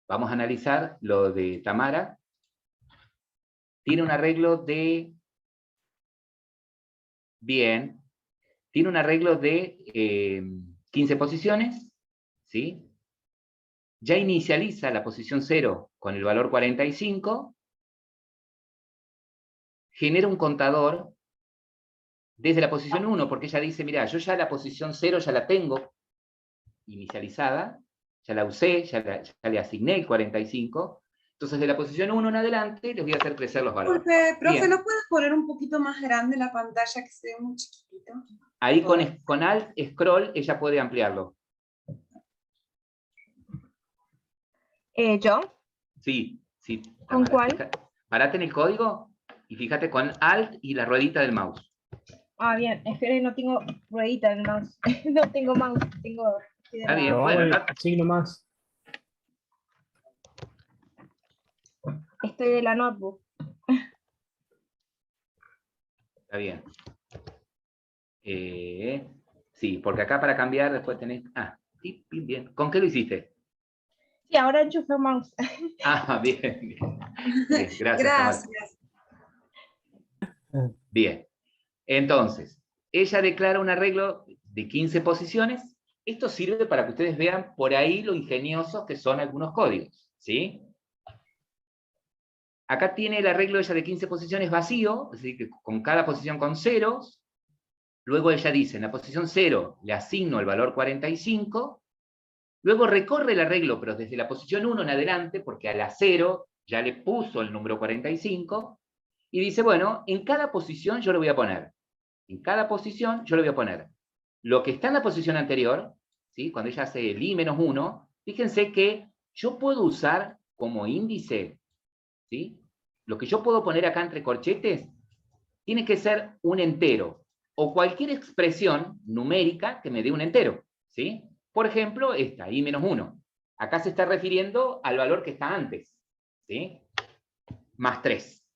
Vamos a analizar lo de Tamara. Tiene un arreglo de... Bien. Tiene un arreglo de 15 posiciones. ¿Sí? Ya inicializa la posición 0 con el valor 45. Genera un contador desde la posición 1, porque ella dice, mira, yo ya la posición 0 ya la tengo inicializada, ya la usé, ya le asigné el 45, entonces de la posición 1 en adelante les voy a hacer crecer los valores. Profe, Bien. ¿no puedes poner un poquito más grande la pantalla que se ve muy chiquitito? Ahí con Alt, Scroll, ella puede ampliarlo. ¿Yo? Sí, sí. ¿Con Tamara, cuál? parate en el código y fíjate con Alt y la ruedita del mouse. Ah, bien, espera, no tengo ruedita en el mouse. No tengo mouse, tengo... Está bien, Pero bueno, vamos al signo más. Estoy de la notebook. está bien. Sí, porque acá para cambiar después tenés... Ah, sí, bien. ¿Con qué lo hiciste? Sí, ahora enchufé mouse. Ah, bien, bien. Bien, gracias, Tamara. Gracias. Bien. Entonces, ella declara un arreglo de 15 posiciones. Esto sirve para que ustedes vean por ahí lo ingeniosos que son algunos códigos, ¿sí? Acá tiene el arreglo ella de 15 posiciones vacío, es decir, que con cada posición con ceros. Luego ella dice, en la posición 0 le asigno el valor 45. Luego recorre el arreglo, pero desde la posición 1 en adelante, porque a la 0 ya le puso el número 45. Y dice, bueno, en cada posición yo le voy a poner. En cada posición yo le voy a poner lo que está en la posición anterior, ¿sí? Cuando ella hace el i-1, fíjense que yo puedo usar como índice, ¿sí? Lo que yo puedo poner acá entre corchetes tiene que ser un entero, o cualquier expresión numérica que me dé un entero, ¿sí? Por ejemplo, esta, i-1. Acá se está refiriendo al valor que está antes, ¿sí? Más 3,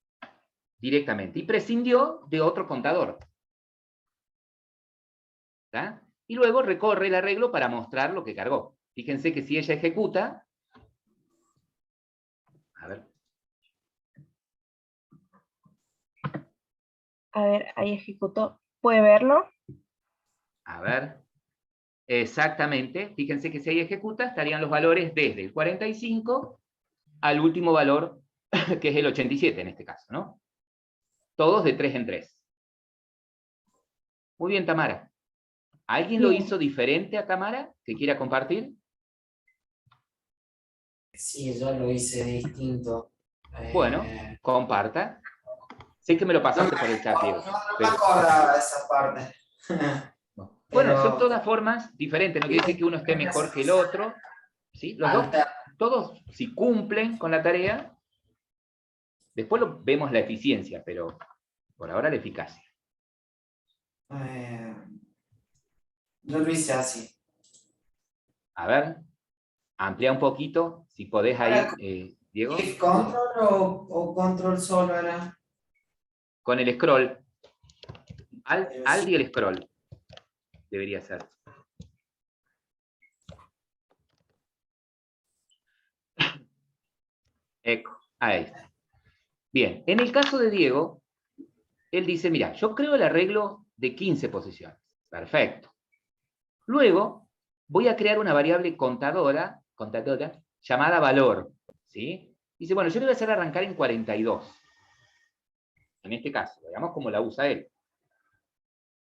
directamente. Y prescindió de otro contador. ¿Tá? Y luego recorre el arreglo para mostrar lo que cargó. Fíjense que si ella ejecuta, a ver, A ver, ahí ejecutó. ¿Puede verlo? a ver, exactamente, fíjense que si ella ejecuta, estarían los valores desde el 45 al último valor, que es el 87 en este caso, ¿no? Todos de 3 en 3. Muy bien, Tamara. ¿Alguien lo Bien. hizo diferente a Tamara que quiera compartir? Sí, yo lo hice distinto. Bueno, comparta. Sé que me lo pasaste por el chat, Diego. No me acordaba de esa parte. Bueno, Pero- son todas formas diferentes, no quiere decir que uno esté mejor que el otro, ¿sí? Los dos, todos, si cumplen con la tarea, después vemos la eficiencia, pero por ahora la eficacia. Yo lo hice así. A ver, amplía un poquito, si podés ahí, Diego, ¿If control o control solo era? con el scroll, alt y el scroll, debería ser. Eco, ahí está. Bien, en el caso de Diego, él dice, mira, yo creo el arreglo de 15 posiciones. Perfecto. Luego, voy a crear una variable contadora llamada valor, ¿sí? Dice, bueno, yo le voy a hacer arrancar en 42. En este caso, veamos cómo la usa él.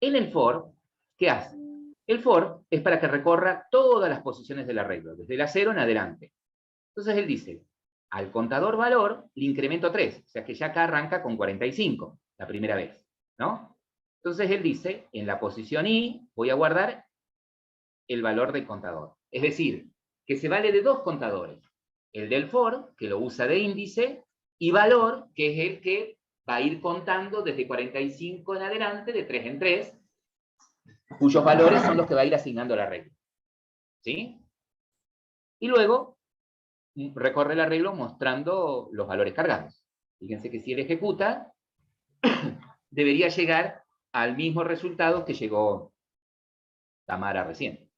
En el for, ¿qué hace? El for es para que recorra todas las posiciones del arreglo, desde la 0 en adelante. Entonces él dice, al contador valor le incremento 3, o sea que ya acá arranca con 45, la primera vez, ¿no? Entonces él dice, en la posición i voy a guardar el valor del contador. Es decir, que se vale de dos contadores. El del for, que lo usa de índice, y valor, que es el que va a ir contando desde 45 en adelante, de 3 en 3, cuyos valores son los que va a ir asignando al arreglo. ¿Sí? Y luego recorre el arreglo mostrando los valores cargados. Fíjense que si él ejecuta, debería llegar al mismo resultado que llegó Tamara recién.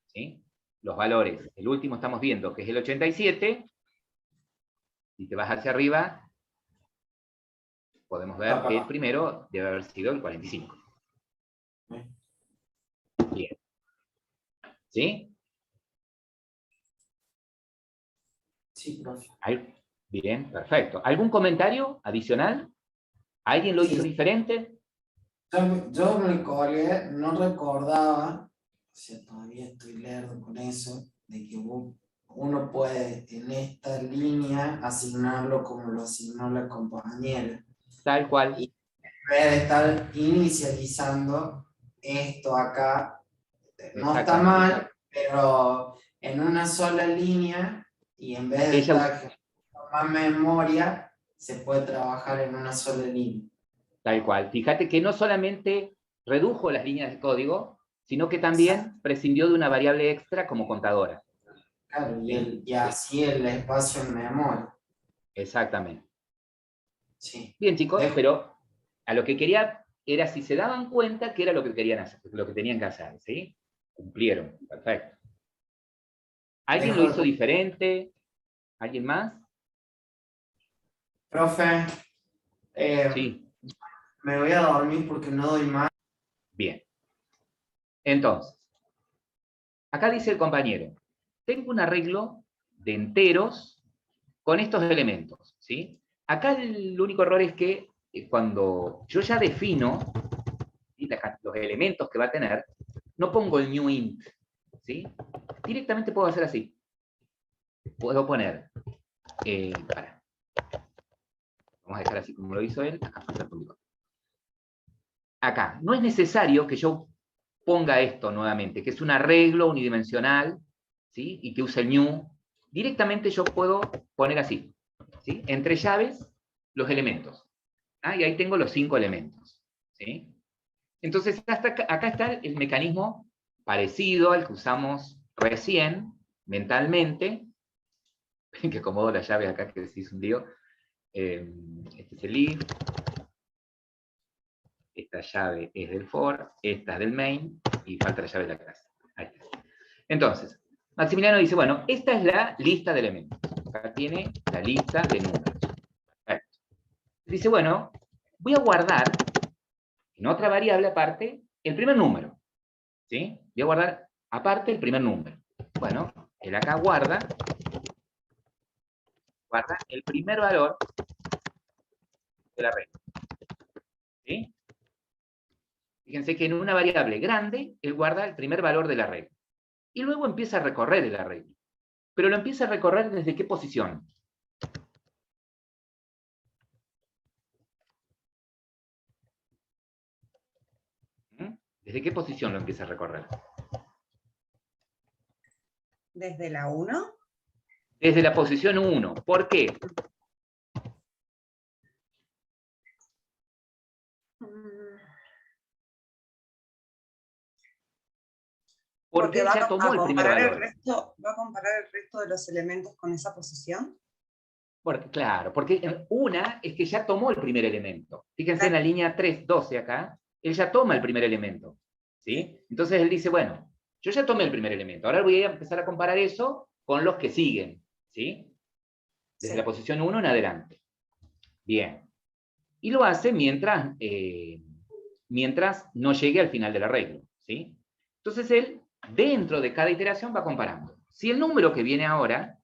¿Sí? Los valores, el último estamos viendo que es el 87, si te vas hacia arriba, podemos ver que el primero debe haber sido el 45. Bien. ¿Sí? Sí, profe. Bien, perfecto. ¿Algún comentario adicional? ¿Alguien lo hizo diferente? Yo me colgué, no recordaba, o sea, todavía estoy lerdo con eso, de que uno puede en esta línea asignarlo como lo asignó la compañera. Tal cual. Y en vez de estar inicializando esto acá no está mal, pero en una sola línea, y en vez de estar con más memoria, se puede trabajar en una sola línea. Tal cual. Fíjate que no solamente redujo las líneas de código, sino que también prescindió de una variable extra como contadora. Claro, y así el espacio en memoria. Exactamente. Sí. Bien, chicos, pero a lo que quería era si se daban cuenta que era lo que querían hacer, lo que tenían que hacer, ¿sí? Cumplieron, perfecto. ¿Alguien lo hizo diferente? ¿Alguien más? Profe, Sí. me voy a dormir porque no doy más. Bien. Entonces, acá dice el compañero, tengo un arreglo de enteros con estos elementos, ¿sí? Acá el único error es que cuando yo ya defino los elementos que va a tener, no pongo el new int, ¿sí? Directamente puedo hacer así. Puedo poner, vamos a dejar así como lo hizo él, acá. No es necesario que yo ponga esto nuevamente, que es un arreglo unidimensional, ¿sí? Y que use el new. Directamente yo puedo poner así, ¿sí? Entre llaves, los elementos. Y ahí tengo los 5 elementos, ¿sí? Entonces, acá está el mecanismo parecido al que usamos recién, mentalmente, que acomodo las llaves acá, que se hizo un lío. Este es el if, esta llave es del for, esta es del main, y falta la llave de la clase. Ahí está. Entonces, Maximiliano dice, bueno, esta es la lista de elementos. Acá tiene la lista de números. Perfecto. Dice, bueno, voy a guardar en otra variable aparte el primer número. ¿Sí? Voy a guardar aparte el primer número. Bueno, él acá guarda el primer valor de la regla. ¿Sí? Fíjense que en una variable grande, él guarda el primer valor de la regla. Y luego empieza a recorrer el arreglo. Pero lo empieza a recorrer ¿desde qué posición? ¿Desde qué posición lo empieza a recorrer? ¿Desde la 1? Desde la posición 1. ¿Por qué? Porque él ya tomó el primer valor. ¿Va a comparar el resto de los elementos con esa posición? Claro, porque una es que ya tomó el primer elemento. Fíjense en la línea 3.12 acá, él ya toma el primer elemento. ¿Sí? Entonces él dice, bueno, yo ya tomé el primer elemento, ahora voy a empezar a comparar eso con los que siguen. ¿Sí? Desde la posición 1 en adelante. Bien. Y lo hace mientras no llegue al final del arreglo. ¿Sí? Entonces él, dentro de cada iteración, va comparando. Si el número que viene ahora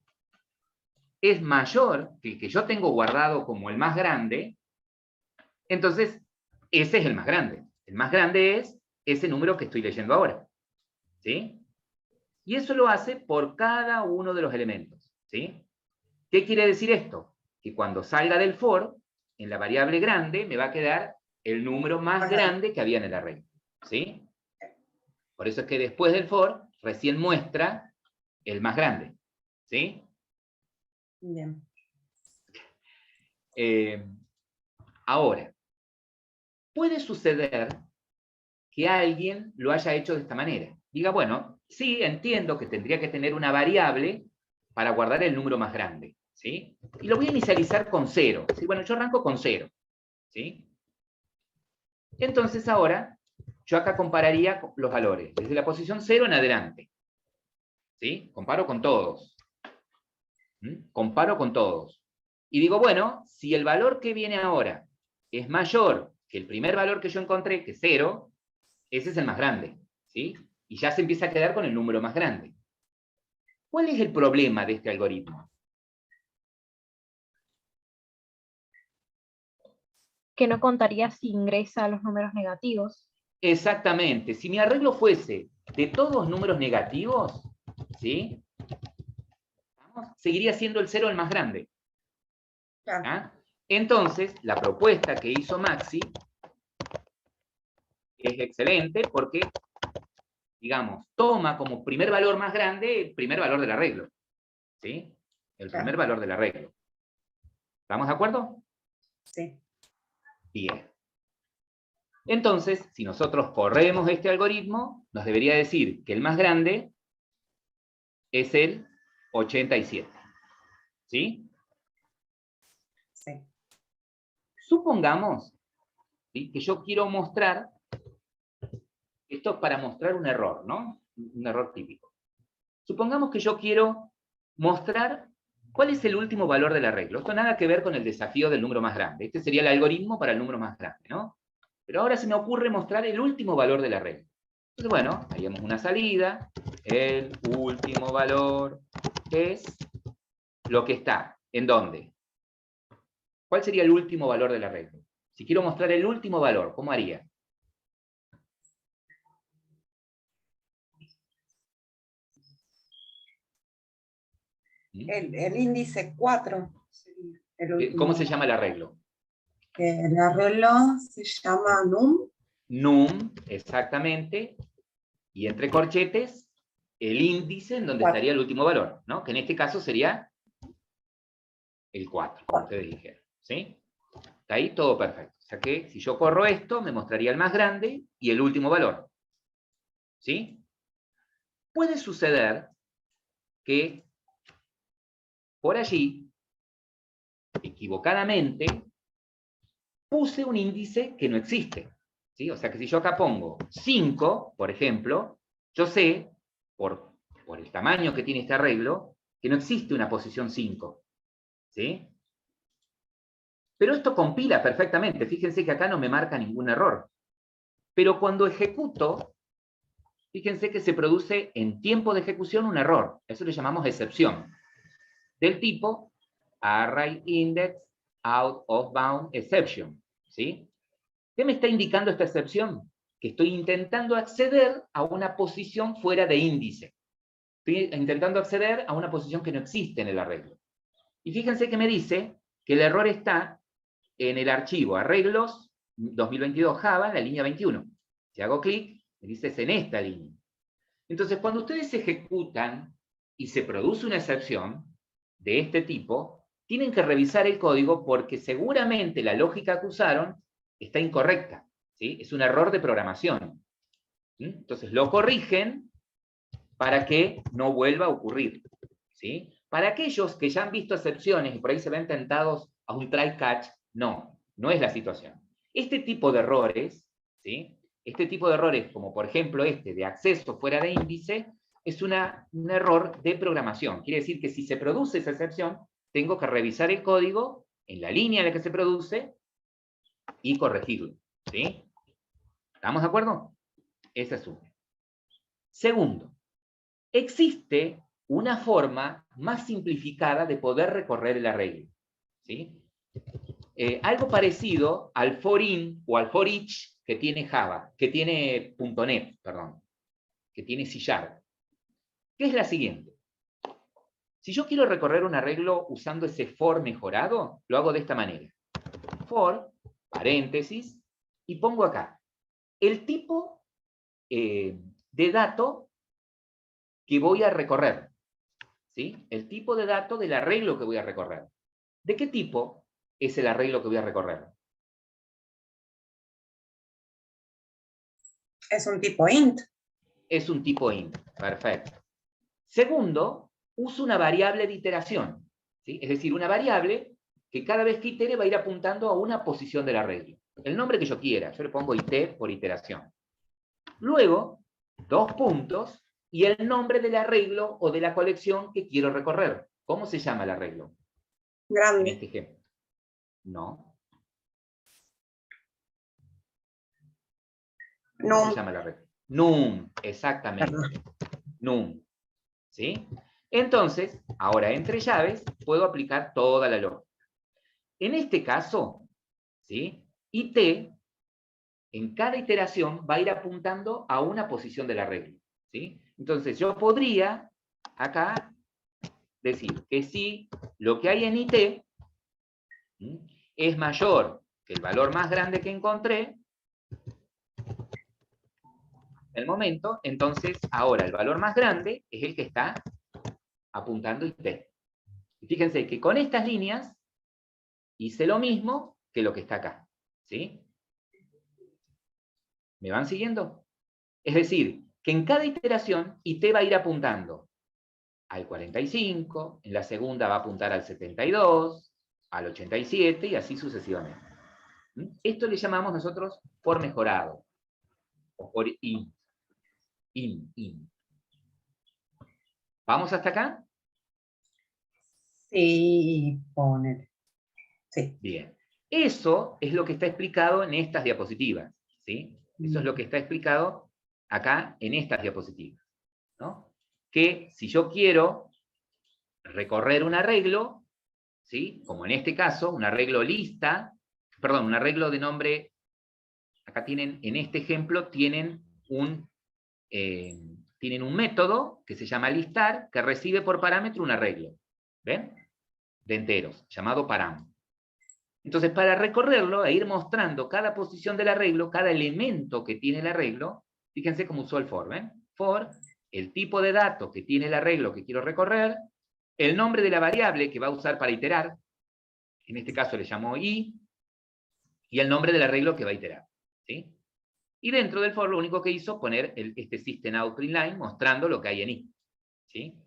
es mayor que el que yo tengo guardado como el más grande, entonces ese es el más grande. El más grande es ese número que estoy leyendo ahora. ¿Sí? Y eso lo hace por cada uno de los elementos. ¿Sí? ¿Qué quiere decir esto? Que cuando salga del for, en la variable grande me va a quedar el número más grande que había en el arreglo. ¿Sí? Por eso es que después del for, recién muestra el más grande. ¿Sí? Bien. Ahora, puede suceder que alguien lo haya hecho de esta manera. Diga, bueno, sí, entiendo que tendría que tener una variable para guardar el número más grande. ¿Sí? Y lo voy a inicializar con 0. ¿Sí? Bueno, yo arranco con 0. ¿Sí? Entonces ahora, yo acá compararía los valores, desde la posición 0 en adelante. ¿Sí? Comparo con todos. Comparo con todos. Y digo, bueno, si el valor que viene ahora es mayor que el primer valor que yo encontré, que es 0, ese es el más grande. ¿Sí? Y ya se empieza a quedar con el número más grande. ¿Cuál es el problema de este algoritmo? Que no contaría si ingresa los números negativos. Exactamente. Si mi arreglo fuese de todos números negativos, ¿sí? Seguiría siendo el 0 el más grande. Entonces, la propuesta que hizo Maxi es excelente porque, digamos, toma como primer valor más grande el primer valor del arreglo. ¿Sí? El primer valor del arreglo. ¿Estamos de acuerdo? Sí. Bien. Entonces, si nosotros corremos este algoritmo, nos debería decir que el más grande es el 87. ¿Sí? Sí. Supongamos, ¿sí?, que yo quiero mostrar, esto es para mostrar un error, ¿no? Un error típico. Supongamos que yo quiero mostrar cuál es el último valor del arreglo. Esto nada que ver con el desafío del número más grande. Este sería el algoritmo para el número más grande, ¿no? Pero ahora se me ocurre mostrar el último valor del arreglo. Entonces, bueno, haríamos una salida. El último valor es lo que está. ¿En dónde? ¿Cuál sería el último valor del arreglo? Si quiero mostrar el último valor, ¿cómo haría? El índice 4 sería el último. ¿Cómo se llama el arreglo? El arreglo se llama num. Num, exactamente. Y entre corchetes, el índice en donde 4. estaría el último valor, ¿no? Que en este caso sería el 4, como ustedes dijeron. ¿Sí? Está ahí todo perfecto. O sea que si yo corro esto, me mostraría el más grande y el último valor. ¿Sí? Puede suceder que por allí, equivocadamente, puse un índice que no existe. ¿Sí? O sea que si yo acá pongo 5, por ejemplo, yo sé, por el tamaño que tiene este arreglo, que no existe una posición 5. ¿Sí? Pero esto compila perfectamente. Fíjense que acá no me marca ningún error. Pero cuando ejecuto, fíjense que se produce en tiempo de ejecución un error. Eso le llamamos excepción. Del tipo array index out of bound exception. ¿Sí? ¿Qué me está indicando esta excepción? Que estoy intentando acceder a una posición fuera de índice. Estoy intentando acceder a una posición que no existe en el arreglo. Y fíjense que me dice que el error está en el archivo arreglos 2022 Java, en la línea 21. Si hago clic, me dice es en esta línea. Entonces, cuando ustedes ejecutan y se produce una excepción de este tipo, tienen que revisar el código porque seguramente la lógica que usaron está incorrecta. ¿Sí? Es un error de programación. ¿Sí? Entonces, lo corrigen para que no vuelva a ocurrir. ¿Sí? Para aquellos que ya han visto excepciones y por ahí se ven tentados a un try-catch, no es la situación. Este tipo de errores, ¿sí? Este tipo de errores, como por ejemplo este de acceso fuera de índice, es un error de programación. Quiere decir que si se produce esa excepción, tengo que revisar el código en la línea en la que se produce y corregirlo. ¿Sí? ¿Estamos de acuerdo? Ese es uno. Segundo, existe una forma más simplificada de poder recorrer el arreglo. ¿Sí? Algo parecido al for in o al for each que tiene Java, que tiene .NET, perdón, que tiene C#, que es la siguiente. Si yo quiero recorrer un arreglo usando ese for mejorado, lo hago de esta manera. For, paréntesis, y pongo acá el tipo de dato que voy a recorrer. ¿Sí? El tipo de dato del arreglo que voy a recorrer. ¿De qué tipo es el arreglo que voy a recorrer? Es un tipo int. Es un tipo int. Perfecto. Segundo, uso una variable de iteración. ¿Sí? Es decir, una variable que cada vez que itere va a ir apuntando a una posición del arreglo. El nombre que yo quiera. Yo le pongo it por iteración. Luego, 2 puntos y el nombre del arreglo o de la colección que quiero recorrer. ¿Cómo se llama el arreglo? En Grande. este ejemplo. No. ¿Cómo Num. se llama el arreglo? Num, exactamente. Perdón. Num. ¿Sí? Entonces, ahora entre llaves, puedo aplicar toda la lógica. En este caso, ¿sí? IT, en cada iteración, va a ir apuntando a una posición del arreglo. ¿Sí? Entonces, yo podría, acá, decir que si lo que hay en IT es mayor que el valor más grande que encontré, el momento, entonces ahora el valor más grande es el que está apuntando IT. Y fíjense que con estas líneas hice lo mismo que lo que está acá. ¿Sí? ¿Me van siguiendo? Es decir, que en cada iteración IT va a ir apuntando al 45, en la segunda va a apuntar al 72, al 87 y así sucesivamente. Esto le llamamos nosotros por mejorado, o por in. ¿Vamos hasta acá? Sí, poner. Sí. Bien. Eso es lo que está explicado en estas diapositivas, ¿sí? Eso es lo que está explicado acá en estas diapositivas, ¿no? Que si yo quiero recorrer un arreglo, ¿sí? Como en este caso, un arreglo lista, perdón, un arreglo de nombre, acá tienen, en este ejemplo, tienen un método que se llama listar, que recibe por parámetro un arreglo, ¿ven? De enteros, llamado param. Entonces, para recorrerlo e ir mostrando cada posición del arreglo, cada elemento que tiene el arreglo, fíjense cómo usó el for, ¿ven? For, el tipo de datos que tiene el arreglo que quiero recorrer, el nombre de la variable que va a usar para iterar, en este caso le llamó i, y el nombre del arreglo que va a iterar, ¿sí? Y dentro del for lo único que hizo poner este system out line mostrando lo que hay en i, ¿sí?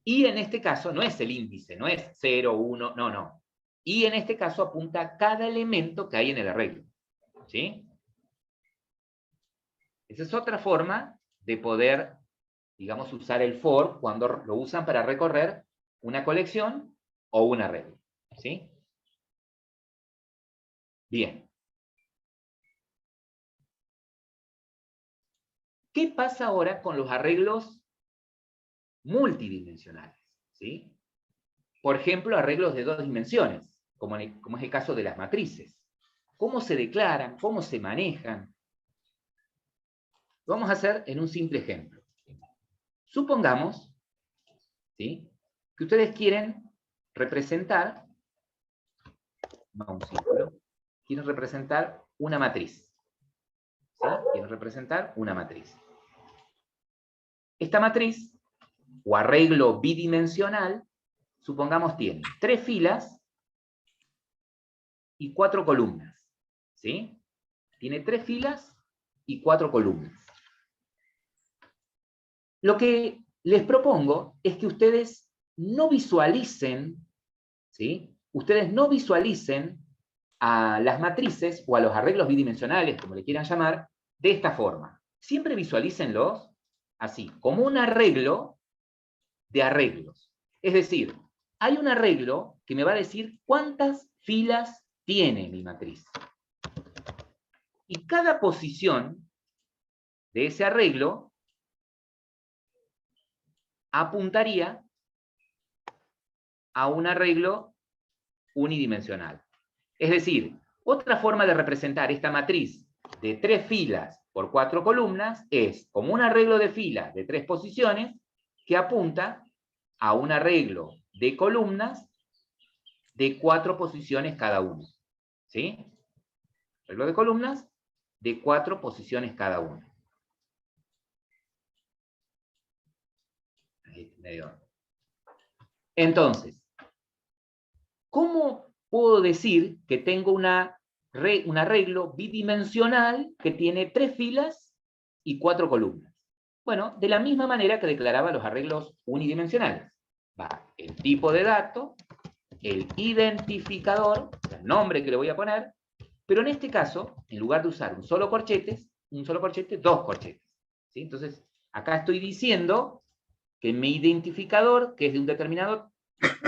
Y en este caso no es el índice, no es 0, 1, no. Y en este caso apunta a cada elemento que hay en el arreglo, ¿sí? Esa es otra forma de poder, digamos, usar el for cuando lo usan para recorrer una colección o un arreglo, ¿sí? Bien. ¿Qué pasa ahora con los arreglos multidimensionales? ¿Sí? Por ejemplo, arreglos de 2 dimensiones, como es el caso de las matrices. ¿Cómo se declaran? ¿Cómo se manejan? Lo vamos a hacer en un simple ejemplo. Supongamos, ¿sí?, que ustedes quieren representar, quieren representar una matriz. ¿Sí? Quieren representar una matriz. Esta matriz, o arreglo bidimensional, supongamos tiene 3 filas y 4 columnas. ¿Sí? Tiene 3 filas y 4 columnas. Lo que les propongo es que ustedes no visualicen, ¿sí?, ustedes no visualicen a las matrices o a los arreglos bidimensionales, como le quieran llamar, de esta forma. Siempre visualícenlos así, como un arreglo de arreglos. Es decir, hay un arreglo que me va a decir cuántas filas tiene mi matriz. Y cada posición de ese arreglo apuntaría a un arreglo unidimensional. Es decir, otra forma de representar esta matriz de 3 filas por 4 columnas es como un arreglo de filas de 3 posiciones que apunta a un arreglo de columnas de 4 posiciones cada uno. ¿Sí? Arreglo de columnas de 4 posiciones cada uno. Entonces, ¿cómo puedo decir que tengo un arreglo bidimensional que tiene 3 filas y 4 columnas? Bueno, de la misma manera que declaraba los arreglos unidimensionales. Va el tipo de dato, el identificador, el nombre que le voy a poner, pero en este caso, en lugar de usar un solo corchete, 2 corchetes. ¿Sí? Entonces, acá estoy diciendo que mi identificador, que es de un determinado,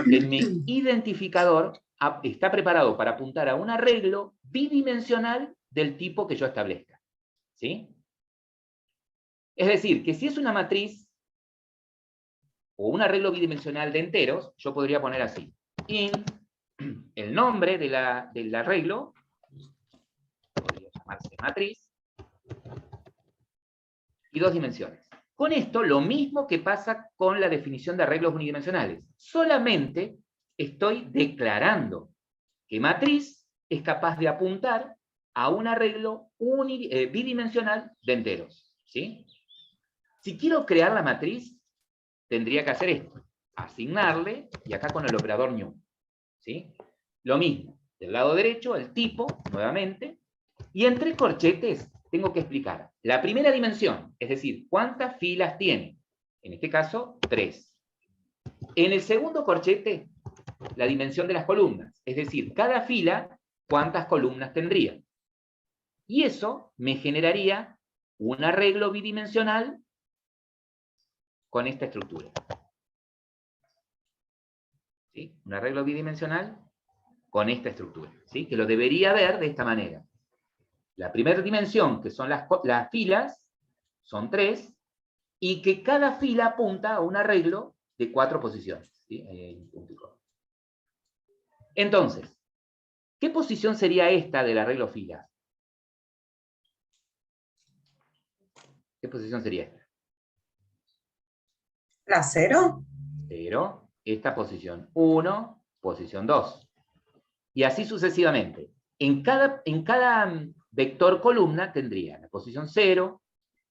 que mi identificador está preparado para apuntar a un arreglo bidimensional del tipo que yo establezca. ¿Sí? Es decir, que si es una matriz o un arreglo bidimensional de enteros, yo podría poner así. Int, el nombre del arreglo, podría llamarse matriz, y 2 dimensiones. Con esto, lo mismo que pasa con la definición de arreglos unidimensionales. Solamente estoy declarando que matriz es capaz de apuntar a un arreglo bidimensional de enteros. ¿sí? Si quiero crear la matriz, tendría que hacer esto. Asignarle, y acá con el operador new. ¿Sí? Lo mismo. Del lado derecho, el tipo, nuevamente. Y en 3 corchetes tengo que explicar la primera dimensión, es decir, cuántas filas tiene. En este caso, 3. En el segundo corchete, la dimensión de las columnas, es decir, cada fila, cuántas columnas tendría. Y eso me generaría un arreglo bidimensional con esta estructura. ¿Sí? Un arreglo bidimensional con esta estructura. ¿Sí? Que lo debería ver de esta manera. La primera dimensión, que son las filas, son 3, y que cada fila apunta a un arreglo de 4 posiciones. ¿Sí? Ahí hay un punto. Entonces, ¿qué posición sería esta del arreglo filas? ¿Qué posición sería esta? ¿La 0? 0, esta posición 1, posición 2. Y así sucesivamente. En cada vector columna tendría la posición 0,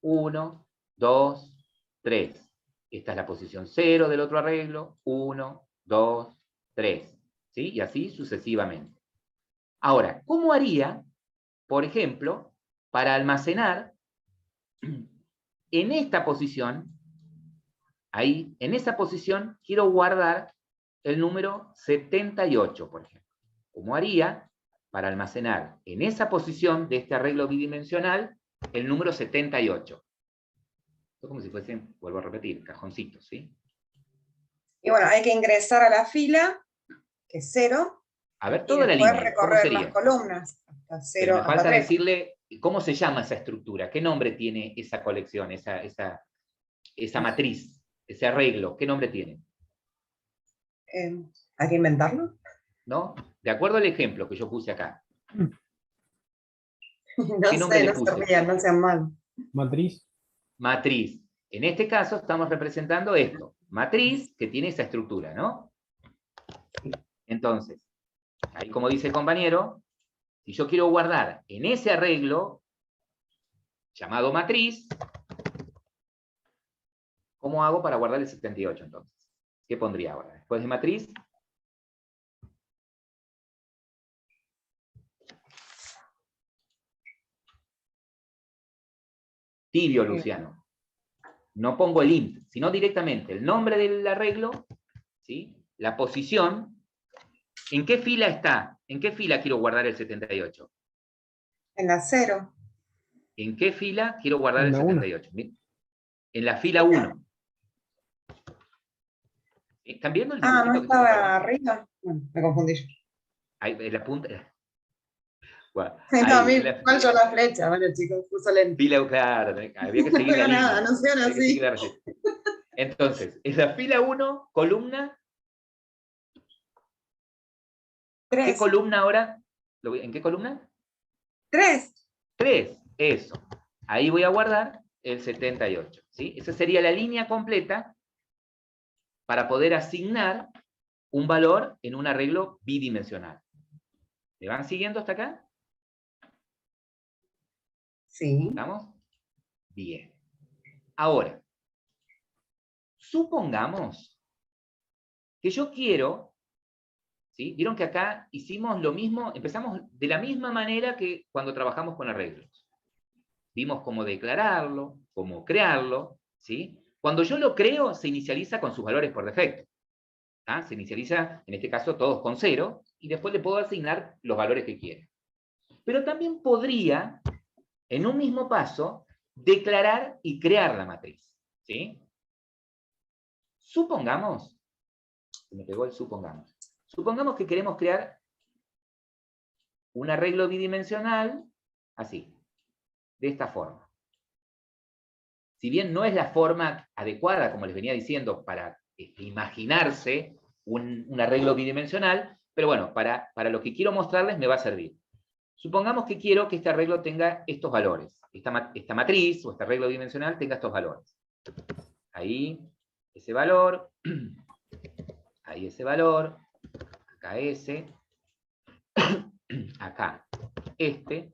1, 2, 3. Esta es la posición 0 del otro arreglo, 1, 2, 3. ¿Sí? Y así sucesivamente. Ahora, ¿cómo haría, por ejemplo, para almacenar en esta posición? Ahí, en esa posición, quiero guardar el número 78, por ejemplo. ¿Cómo haría para almacenar en esa posición de este arreglo bidimensional el número 78? Esto es como si fuesen, vuelvo a repetir, cajoncitos, ¿sí? Y bueno, hay que ingresar a la fila, que es 0, A ver, y toda la después línea, ¿cómo recorrer las sería? columnas, hasta Pero 0, me hasta falta 3. decirle cómo se llama esa estructura, qué nombre tiene esa colección, esa matriz, ese arreglo, ¿qué nombre tiene? ¿Hay que inventarlo? ¿No? De acuerdo al ejemplo que yo puse acá, No ¿qué nombre sé, le no se puse? rían, no sean malos. Matriz. Matriz. En este caso estamos representando esto, matriz que tiene esa estructura, ¿no? Entonces, ahí como dice el compañero, si yo quiero guardar en ese arreglo, llamado matriz, ¿cómo hago para guardar el 78 entonces? ¿Qué pondría ahora? Después de matriz, tibio, Luciano. No pongo el int, sino directamente el nombre del arreglo, ¿sí? La posición, ¿en qué fila está? ¿En qué fila quiero guardar el 78? En la 0. ¿En qué fila quiero guardar En el la 1. 78? En la fila 1. ¿Están viendo el Ah, ¿no dibujito que tengo estaba acá? arriba? Bueno, me confundí yo. Ahí, en la punta. Bueno, No, a ahí, mí en la me faltó la flecha, bueno chicos, puso lento. fila, claro, había que No seguir la veo nada, línea. no sean Había que seguir así. la receta. Entonces, en la fila 1, columna, ¿qué 3. columna ahora? ¿En qué columna? 3. 3, eso. Ahí voy a guardar el 78, ¿sí? Esa sería la línea completa para poder asignar un valor en un arreglo bidimensional. ¿Me van siguiendo hasta acá? Sí. ¿Estamos? Bien. Ahora, supongamos que yo quiero, ¿sí? Vieron que acá hicimos lo mismo, empezamos de la misma manera que cuando trabajamos con arreglos. Vimos cómo declararlo, cómo crearlo, ¿sí? Cuando yo lo creo, se inicializa con sus valores por defecto. ¿Ah? Se inicializa, en este caso, todos con 0, y después le puedo asignar los valores que quiera. Pero también podría, en un mismo paso, declarar y crear la matriz. ¿Sí? Supongamos, se me pegó el supongamos. Supongamos que queremos crear un arreglo bidimensional, así, de esta forma. Si bien no es la forma adecuada, como les venía diciendo, para imaginarse un arreglo bidimensional, pero bueno, para lo que quiero mostrarles me va a servir. Supongamos que quiero que este arreglo tenga estos valores. Esta matriz o este arreglo bidimensional tenga estos valores. Ahí, ese valor. Ahí ese valor. Acá ese. Acá este.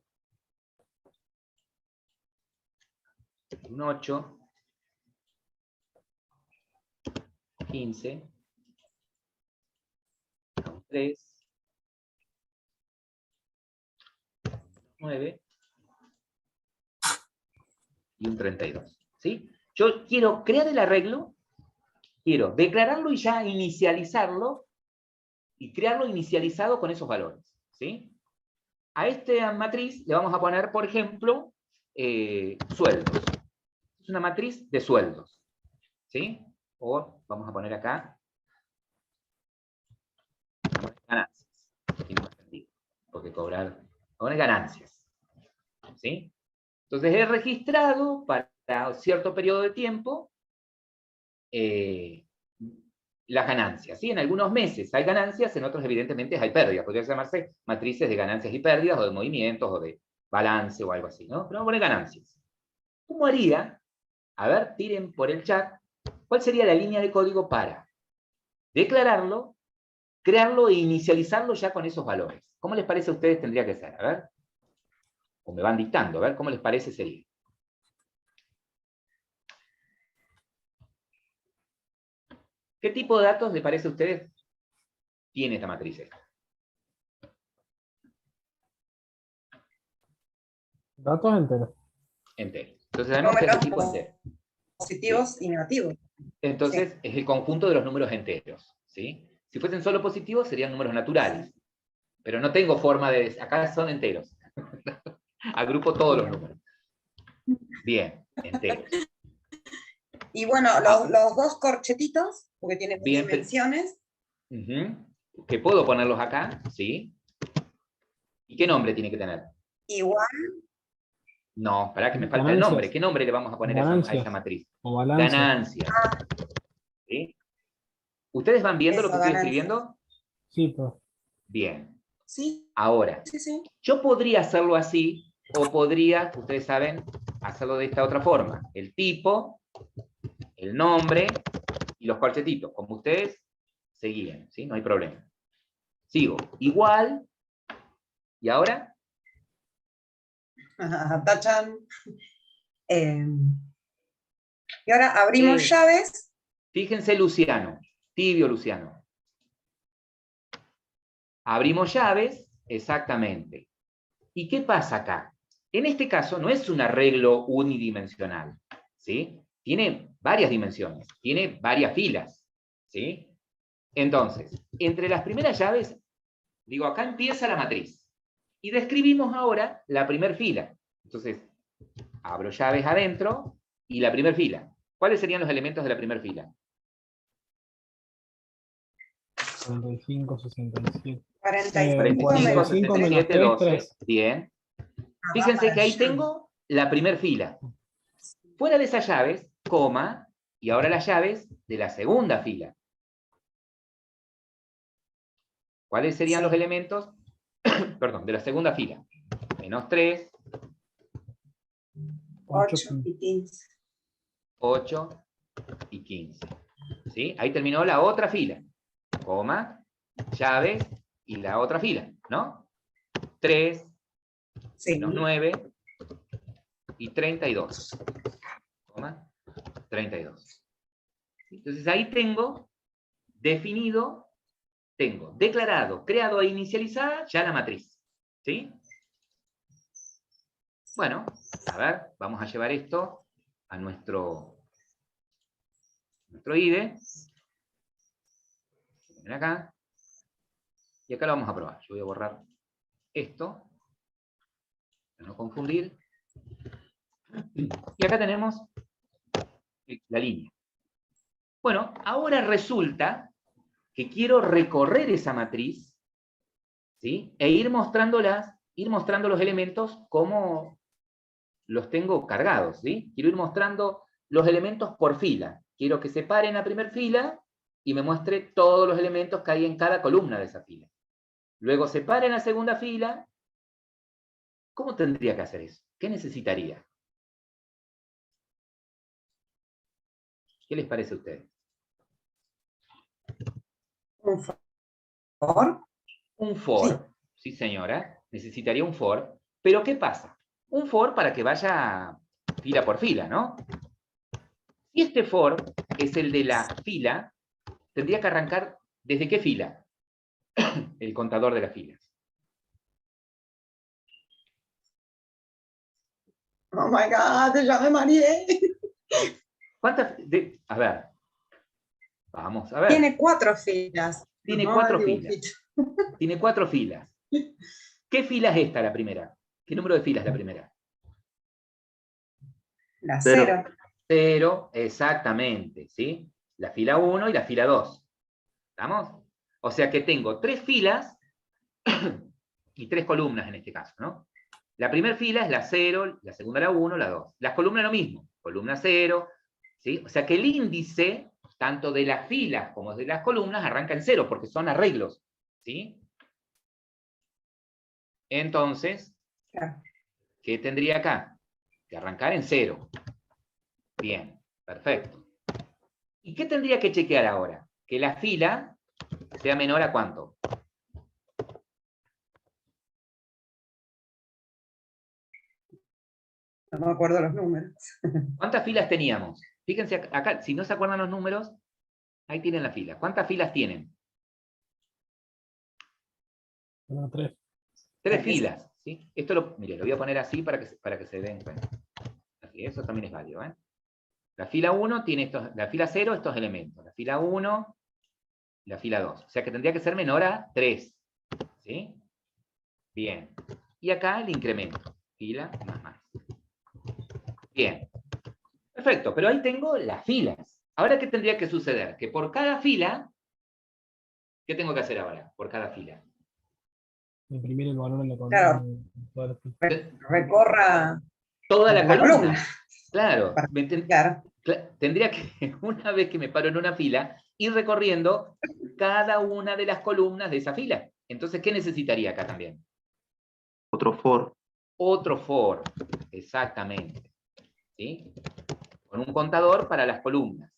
un 8, 15, un 3, 9 y un 32. ¿Sí? Yo quiero crear el arreglo, quiero declararlo y ya inicializarlo, y crearlo inicializado con esos valores. ¿Sí? A esta matriz le vamos a poner, por ejemplo, sueldos. Es una matriz de sueldos. ¿Sí? O vamos a poner acá ganancias. Tiene más sentido, porque cobrar ganancias. ¿Sí? Entonces he registrado para cierto periodo de tiempo las ganancias. ¿Sí? En algunos meses hay ganancias, en otros evidentemente hay pérdidas. Podría llamarse matrices de ganancias y pérdidas, o de movimientos, o de balance, o algo así, ¿no? Pero vamos a poner ganancias. ¿Cómo haría? A ver, tiren por el chat. ¿Cuál sería la línea de código para declararlo, crearlo e inicializarlo ya con esos valores? ¿Cómo les parece a ustedes tendría que ser? A ver. O me van dictando, a ver cómo les parece sería. ¿Qué tipo de datos les parece a ustedes tiene esta matriz esta? Datos enteros. Entero. Entonces sabemos que es de tipo entero. Positivos y negativos. Entonces es el conjunto de los números enteros. ¿Sí? Si fuesen solo positivos serían números naturales. Pero no tengo forma de... Acá son enteros. Agrupo todos los números. Bien, enteros. Y bueno, los dos corchetitos, porque tienen Bien, dimensiones. Que puedo ponerlos acá, ¿sí? ¿Y qué nombre tiene que tener? Igual. No, para que me falta el Ganancias. nombre. ¿Qué nombre le vamos a poner a esa matriz? O balance. Ganancias. ¿Sí? ¿Ustedes van viendo lo que estoy Ganancias. escribiendo? Sí, pues. Bien. Sí, Ahora, sí. yo podría hacerlo así, o podría, ustedes saben, hacerlo de esta otra forma. El tipo, el nombre y los corchetitos. Como ustedes se guíen, ¿sí? No hay problema. Sigo. Igual. ¿Y ahora? Tachan. Y ahora abrimos llaves. Fíjense Luciano. Tibio Luciano. Abrimos llaves, exactamente. ¿Y qué pasa acá? En este caso no es un arreglo unidimensional, ¿sí? Tiene varias dimensiones, tiene varias filas, ¿sí? Entonces, entre las primeras llaves, digo, acá empieza la matriz. Y describimos ahora la primera fila. Entonces, abro llaves adentro y la primera fila. ¿Cuáles serían los elementos de la primera fila? 45, 67. 45 45, menos 67, 3, 12. 3. Bien. Fíjense que ahí tengo la primera fila. Fuera de esas llaves, coma, y ahora las llaves de la segunda fila. ¿Cuáles serían los elementos? Perdón, de la segunda fila. Menos 3, 8 y 15. 8 y 15. ¿Sí? Ahí terminó la otra fila. Coma, llaves y la otra fila, ¿no? 3, Sí. menos 9 y 32. Coma, 32. Entonces ahí tengo definido, tengo declarado, creado e inicializada ya la matriz. ¿Sí? Bueno, a ver, vamos a llevar esto a nuestro IDE. Ven acá. Y acá lo vamos a probar. Yo voy a borrar esto, para no confundir. Y acá tenemos la línea. Bueno, ahora resulta que quiero recorrer esa matriz, ¿sí? E ir mostrando los elementos como los tengo cargados, ¿sí? Quiero ir mostrando los elementos por fila. Quiero que se pare en la primera fila y me muestre todos los elementos que hay en cada columna de esa fila. Luego se para en la segunda fila. ¿Cómo tendría que hacer eso? ¿Qué necesitaría? ¿Qué les parece a ustedes? Un for. Un for, sí señora, necesitaría un for, pero ¿qué pasa? Un for para que vaya fila por fila, ¿no? Si este for es el de la fila, tendría que arrancar ¿desde qué fila? El contador de las filas. Oh my God, ya me mareé. A ver. Vamos, a ver. Tiene 4 filas. Tiene No, 4 el filas. dibujito. Tiene 4 filas. ¿Qué fila es esta, la primera? ¿Qué número de filas es la primera? La Cero. 0. 0, exactamente, ¿sí? La fila 1 y la fila 2. ¿Estamos? O sea que tengo 3 filas y 3 columnas en este caso, ¿no? La primera fila es la 0, la segunda la 1, la 2. Las columnas lo mismo, columna 0, ¿sí? O sea que el índice, tanto de las filas como de las columnas, arranca en 0, porque son arreglos, ¿sí? Entonces, Claro. ¿qué tendría acá? Que arrancar en 0. Bien, perfecto. ¿Y qué tendría que chequear ahora? Que la fila sea menor a ¿cuánto? No me acuerdo los números. ¿Cuántas filas teníamos? Fíjense acá, si no se acuerdan los números, ahí tienen la fila. ¿Cuántas filas tienen? 3. 3 Aquí sí. filas, ¿sí? Mire, lo voy a poner así para que se den cuenta. Así, eso también es válido, ¿eh? La fila 1 tiene la fila 0, estos elementos. La fila 1, la fila 2. O sea que tendría que ser menor a 3. ¿Sí? Bien. Y acá el incremento. Fila más. Bien. Perfecto, pero ahí tengo las filas. Ahora, ¿qué tendría que suceder? Que por cada fila, ¿qué tengo que hacer ahora? Por cada fila. Imprimir el valor en la columna. Claro. Todas las filas. Recorra Toda la la columna. columna. Claro. Claro. Tendría que, una vez que me paro en una fila, ir recorriendo cada una de las columnas de esa fila. Entonces, ¿qué necesitaría acá también? Otro for. Otro for, exactamente. ¿Sí? Con un contador para las columnas.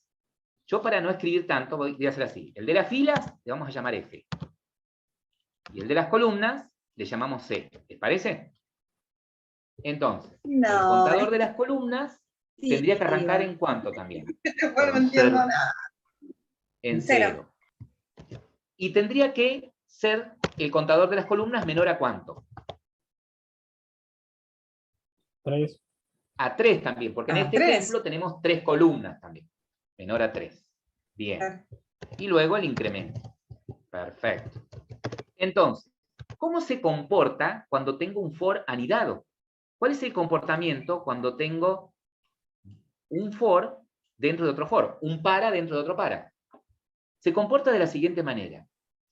Yo, para no escribir tanto, voy a hacer así. El de las filas le vamos a llamar F. Y el de las columnas le llamamos C. ¿Les parece? Entonces, el No, contador de las columnas sí, tendría que arrancar Iván. ¿en cuánto también? Después no entiendo Cero. nada. En Cero. 0. Y tendría que ser el contador de las columnas menor a ¿cuánto? 3. A 3 también, porque en A este 3. ejemplo tenemos 3 columnas también. Menor a 3. Bien. Claro. Y luego el incremento. Perfecto. Entonces, ¿cómo se comporta cuando tengo un for anidado? ¿Cuál es el comportamiento cuando tengo un for dentro de otro for? Un para dentro de otro para. Se comporta de la siguiente manera.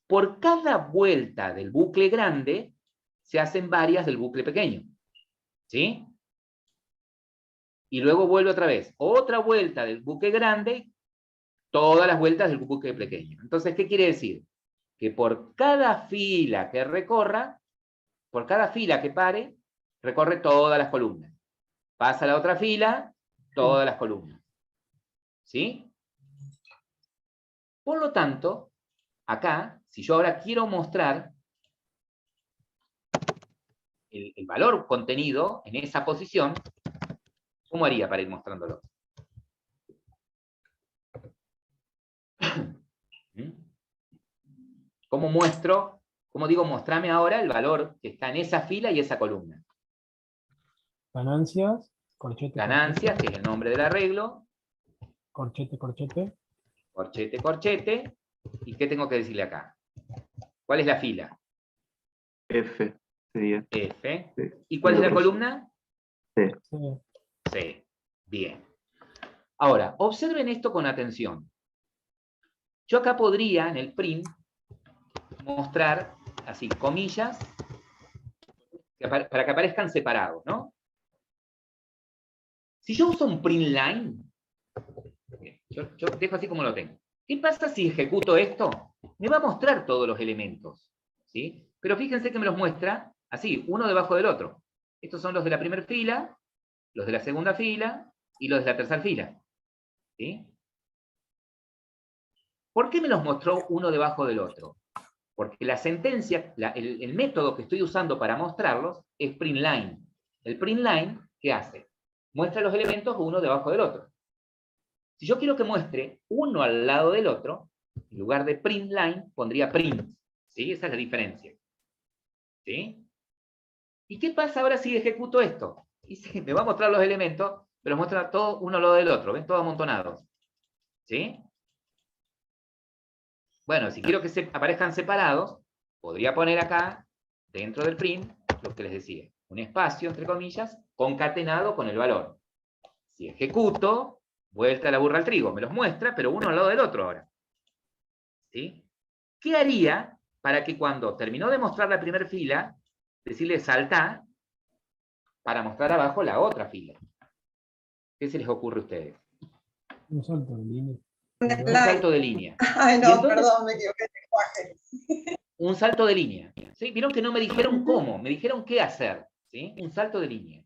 Por cada vuelta del bucle grande, se hacen varias del bucle pequeño. ¿Sí? Y luego vuelve otra vez. Otra vuelta del bucle grande, todas las vueltas del bucle pequeño. Entonces, ¿qué quiere decir? Que por cada fila que recorra, por cada fila que pare, recorre todas las columnas. Pasa a la otra fila, todas las columnas. ¿Sí? Por lo tanto, acá, si yo ahora quiero mostrar el valor contenido en esa posición, ¿cómo haría para ir mostrándolo? ¿Cómo muestro? ¿Cómo digo, mostrame ahora el valor que está en esa fila y esa columna? Ganancias. Corchete. Ganancias, que Corchete. es el nombre del arreglo. Corchete. Corchete. Corchete, corchete. ¿Y qué tengo que decirle acá? ¿Cuál es la fila? F sería. F. Sí. ¿Y cuál es la Otro columna? C. Sí. C. Bien. Ahora, observen esto con atención. Yo acá podría, en el print, mostrar, así, comillas, para que aparezcan separados, ¿no? Si yo uso un print line, yo dejo así como lo tengo. ¿Qué pasa si ejecuto esto? Me va a mostrar todos los elementos, ¿sí? Pero fíjense que me los muestra así, uno debajo del otro. Estos son los de la primera fila, los de la segunda fila y los de la tercera fila, ¿sí? ¿Por qué me los mostró uno debajo del otro? Porque la sentencia, el método que estoy usando para mostrarlos es printLine. El printLine, ¿qué hace? muestra los elementos uno debajo del otro. Si yo quiero que muestre uno al lado del otro, en lugar de print line, pondría print. ¿Sí? Esa es la diferencia. ¿Sí? ¿Y qué pasa ahora si ejecuto esto? Y sí, me va a mostrar los elementos, pero muestra todo uno al lado del otro, ¿ven? Todos amontonados. ¿Sí? Bueno, si quiero que se aparezcan separados, podría poner acá, dentro del print, lo que les decía, un espacio, entre comillas, concatenado con el valor. Si ejecuto, vuelta la burra al trigo, me los muestra, pero uno al lado del otro ahora. ¿Sí? ¿Qué haría para que cuando terminó de mostrar la primera fila, decirle salta, para mostrar abajo la otra fila? ¿Qué se les ocurre a ustedes? Un salto de línea. Un salto de línea. Ay, ¿Y no, entonces? perdón, me equivoqué de lenguaje. Un salto de línea. ¿Sí? Vieron que no me dijeron cómo, me dijeron qué hacer. ¿Sí? Un salto de línea.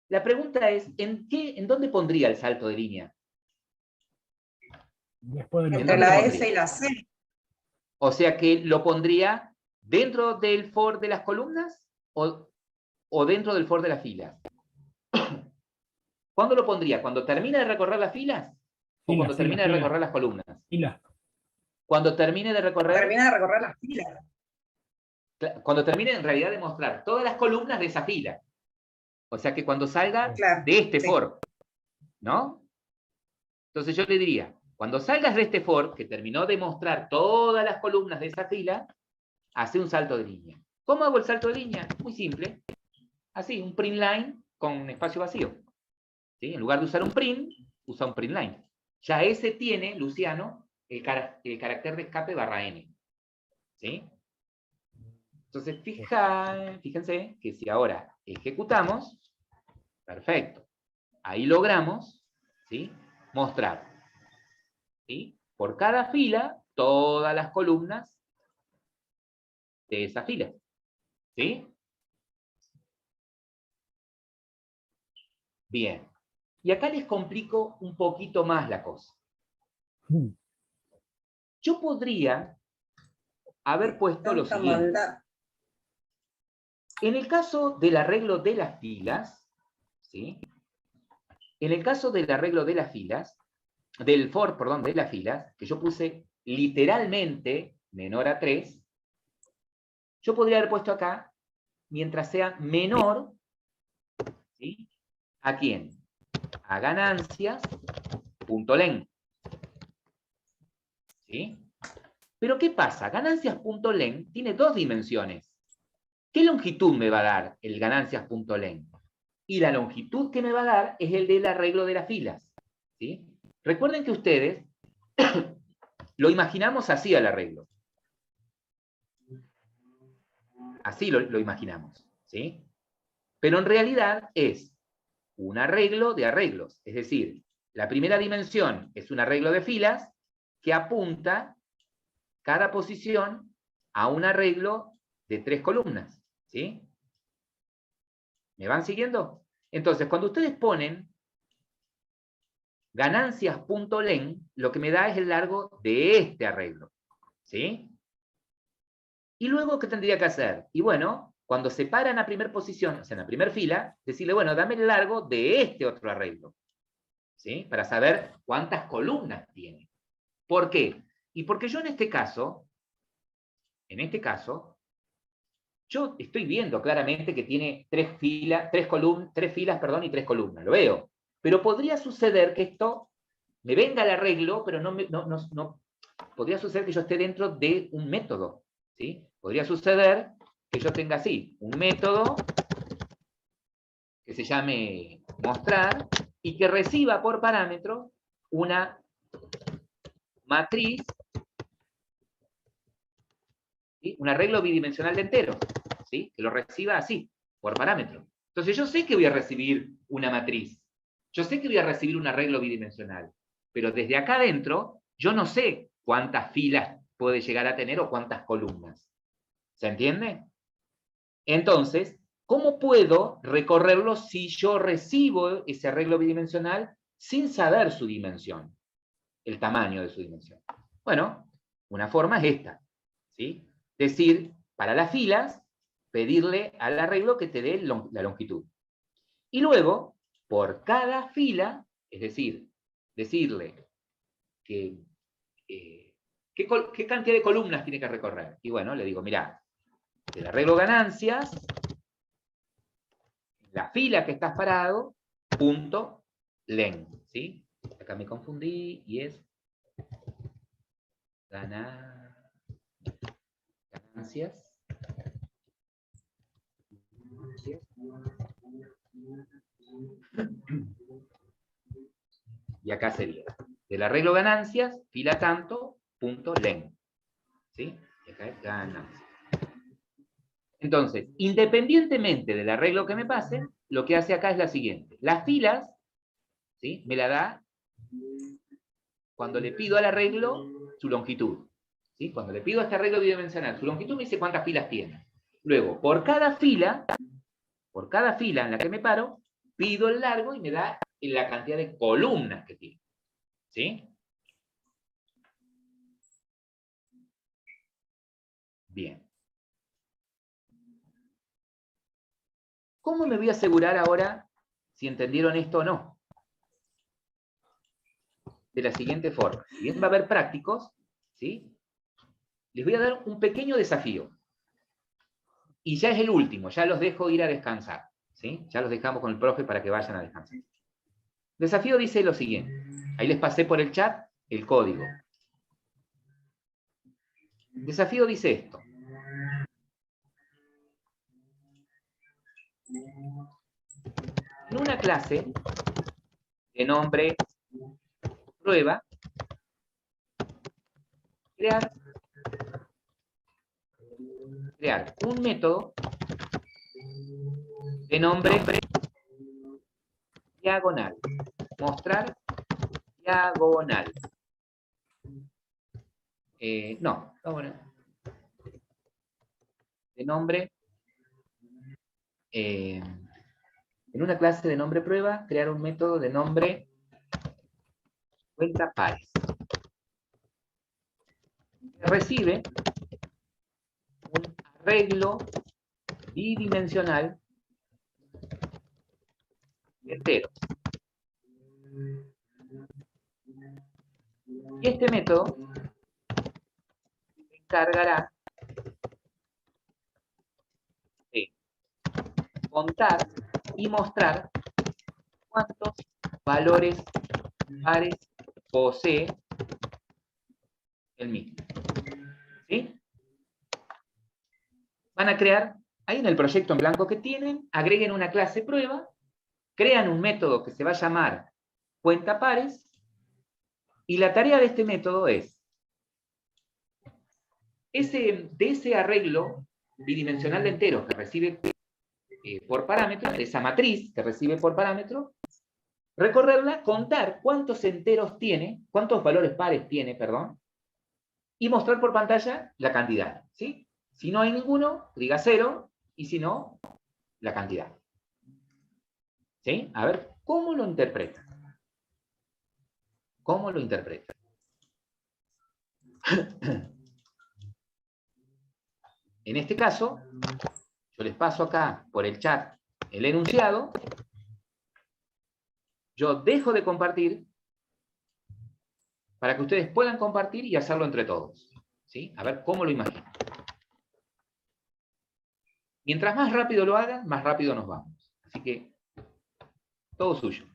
La pregunta es, ¿en dónde pondría el salto de línea? Después de los Entre ¿En dónde la lo S pondría? y la C. O sea que lo pondría dentro del for de las columnas o dentro del for de las filas. ¿Cuándo lo pondría? ¿Cuando termine de recorrer las filas? ¿O cuando termine de recorrer las columnas? Fila. Cuando termine de recorrer... Termina de recorrer las filas. Cuando termine en realidad de mostrar todas las columnas de esa fila. O sea que cuando salga Claro, de este sí. for, ¿no? Entonces yo le diría, cuando salgas de este for, que terminó de mostrar todas las columnas de esa fila, hace un salto de línea. ¿Cómo hago el salto de línea? Muy simple. Así, un print line con espacio vacío. ¿Sí? En lugar de usar un print, usa un print line. Ya ese tiene, Luciano, el carácter de escape /n. ¿Sí? Entonces, fíjense que si ahora ejecutamos, perfecto. Ahí logramos, ¿sí?, mostrar, ¿sí?, por cada fila todas las columnas de esa fila. ¿Sí? Bien. Y acá les complico un poquito más la cosa. Yo podría haber puesto lo Tanta siguiente. maldad. En el caso del arreglo de las filas, ¿sí?, en el caso del arreglo de las filas, del for, perdón, de las filas, que yo puse literalmente menor a 3, yo podría haber puesto acá, mientras sea menor, ¿sí?, ¿a quién? A ganancias.len. ¿Sí? Pero ¿qué pasa? Ganancias.len tiene dos dimensiones. ¿Qué longitud me va a dar el ganancias.len? Y la longitud que me va a dar es el del arreglo de las filas. ¿Sí? Recuerden que ustedes lo imaginamos así al arreglo. Así lo imaginamos. ¿Sí? Pero en realidad es un arreglo de arreglos. Es decir, la primera dimensión es un arreglo de filas que apunta cada posición a un arreglo de 3 columnas. ¿Sí? ¿Me van siguiendo? Entonces, cuando ustedes ponen ganancias.len, lo que me da es el largo de este arreglo. ¿Sí? Y luego, ¿qué tendría que hacer? Y bueno, cuando se para en la primera posición, o sea, en la primera fila, decirle, bueno, dame el largo de este otro arreglo. ¿Sí? Para saber cuántas columnas tiene. ¿Por qué? Y porque yo en este caso, yo estoy viendo claramente que tiene 3 filas, y 3 columnas, lo veo. Pero podría suceder que esto me venga al arreglo, pero no podría suceder que yo esté dentro de un método. ¿Sí? Podría suceder que yo tenga así, un método que se llame mostrar y que reciba por parámetro una matriz, ¿sí?, un arreglo bidimensional de enteros, ¿sí?, que lo reciba así, por parámetro. Entonces yo sé que voy a recibir una matriz, yo sé que voy a recibir un arreglo bidimensional, pero desde acá adentro yo no sé cuántas filas puede llegar a tener o cuántas columnas. ¿Se entiende? Entonces, ¿cómo puedo recorrerlo si yo recibo ese arreglo bidimensional sin saber su dimensión? El tamaño de su dimensión. Bueno, una forma es esta, ¿sí? Decir, para las filas, pedirle al arreglo que te dé la longitud. Y luego, por cada fila, es decir, decirle que, qué cantidad de columnas tiene que recorrer. Y bueno, le digo, mirá, del arreglo ganancias, la fila que estás parado, punto, len, ¿sí? Acá me confundí y es ganancias. Y acá sería, del arreglo ganancias, fila tanto, punto, len. ¿Sí? Y acá es ganancias. Entonces, independientemente del arreglo que me pase, lo que hace acá es la siguiente. Las filas, ¿sí? Me la da cuando le pido al arreglo su longitud. ¿Sí? Cuando le pido a este arreglo bidimensional su longitud, me dice cuántas filas tiene. Luego, por cada fila en la que me paro, pido el largo y me da la cantidad de columnas que tiene. ¿Sí? Bien. ¿Cómo me voy a asegurar ahora si entendieron esto o no? De la siguiente forma. Si bien va a haber prácticos, ¿sí? Les voy a dar un pequeño desafío. Y ya es el último, ya los dejo ir a descansar. ¿Sí? Ya los dejamos con el profe para que vayan a descansar. El desafío dice lo siguiente. Ahí les pasé por el chat el código. El desafío dice esto. En una clase de nombre prueba, crear un método de nombre diagonal. Mostrar diagonal. No, de nombre, en una clase de nombre prueba, crear un método de nombre cuenta pares. Recibe un arreglo bidimensional entero. Y este método se encargará de contar y mostrar cuántos valores pares posee el mismo. ¿Sí? Van a crear, ahí en el proyecto en blanco que tienen, agreguen una clase prueba, crean un método que se va a llamar cuenta pares, y la tarea de este método es, de ese arreglo bidimensional de enteros que recibe por parámetro, de esa matriz que recibe por parámetro, recorrerla, contar cuántos enteros tiene, cuántos valores pares tiene, perdón, y mostrar por pantalla la cantidad, ¿sí? Si no hay ninguno, diga 0, y si no, la cantidad. ¿Sí? A ver, ¿cómo lo interpreta? ¿Cómo lo interpreta? En este caso, yo les paso acá por el chat el enunciado, yo dejo de compartir para que ustedes puedan compartir y hacerlo entre todos. ¿Sí? A ver cómo lo imaginan. Mientras más rápido lo hagan, más rápido nos vamos. Así que, todo suyo.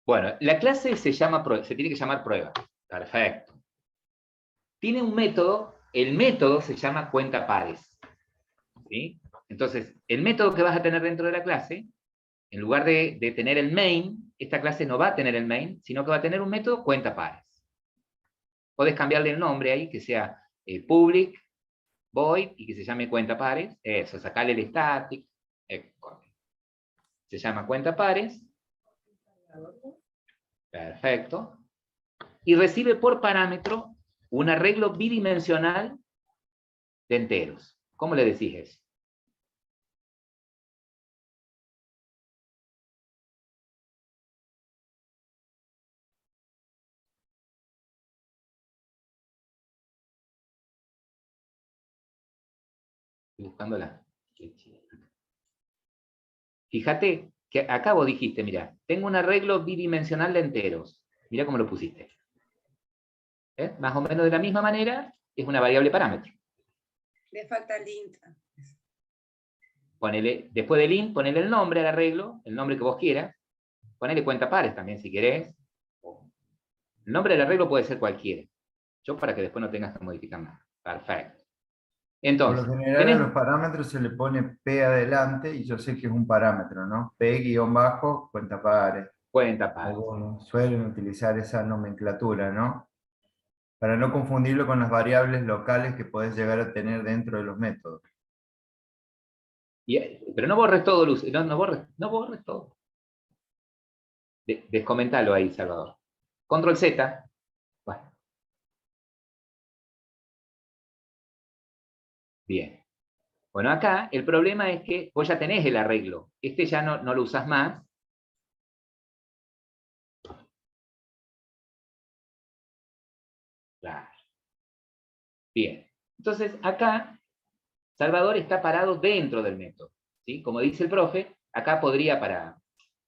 Bueno, la clase se tiene que llamar prueba. Perfecto. Tiene un método, el método se llama cuenta pares. ¿Sí? Entonces, el método que vas a tener dentro de la clase, en lugar de tener el main, esta clase no va a tener el main, sino que va a tener un método cuenta pares. Podés cambiarle el nombre ahí, que sea public, void, y que se llame cuenta pares. Eso, sacarle el static. Se llama cuenta pares. Perfecto. Y recibe por parámetro un arreglo bidimensional de enteros. ¿Cómo le decís eso? Estoy buscándola. Fíjate que acá vos dijiste, mira, tengo un arreglo bidimensional de enteros. Mira cómo lo pusiste. Más o menos de la misma manera, es una variable parámetro. Le falta el int. Ponele, después del int, ponele el nombre al arreglo, el nombre que vos quieras. Ponele cuenta pares también si querés. El nombre del arreglo puede ser cualquiera. Yo para que después no tengas que modificar nada. Perfecto. Por Entonces, lo general a los parámetros se le pone P adelante y yo sé que es un parámetro, ¿no? P-bajo, cuenta pares. cuenta pares. Algunos suelen utilizar esa nomenclatura, ¿no? Para no confundirlo con las variables locales que podés llegar a tener dentro de los métodos. Pero no borres todo, Luz. No borres todo. Descomentalo ahí, Salvador. Control Z. Bueno. Bien. Bueno, acá el problema es que vos ya tenés el arreglo. Este ya no lo usás más. Claro. Bien. Entonces, acá, Salvador está parado dentro del método. ¿Sí? Como dice el profe, acá podría para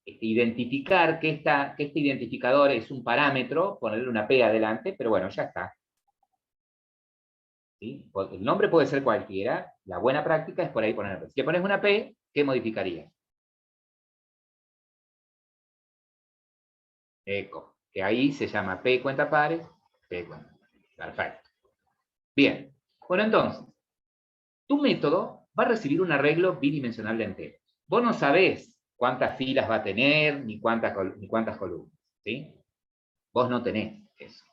identificar que este identificador es un parámetro, ponerle una P adelante, pero bueno, ya está. ¿Sí? El nombre puede ser cualquiera, la buena práctica es por ahí poner P. Si le pones una P, ¿qué modificarías? Eco, que ahí se llama P cuenta pares, P cuenta pares. Perfecto. Bien, bueno entonces, tu método va a recibir un arreglo bidimensional de enteros. Vos no sabés cuántas filas va a tener, ni cuántas columnas, ¿sí? Vos no tenés eso.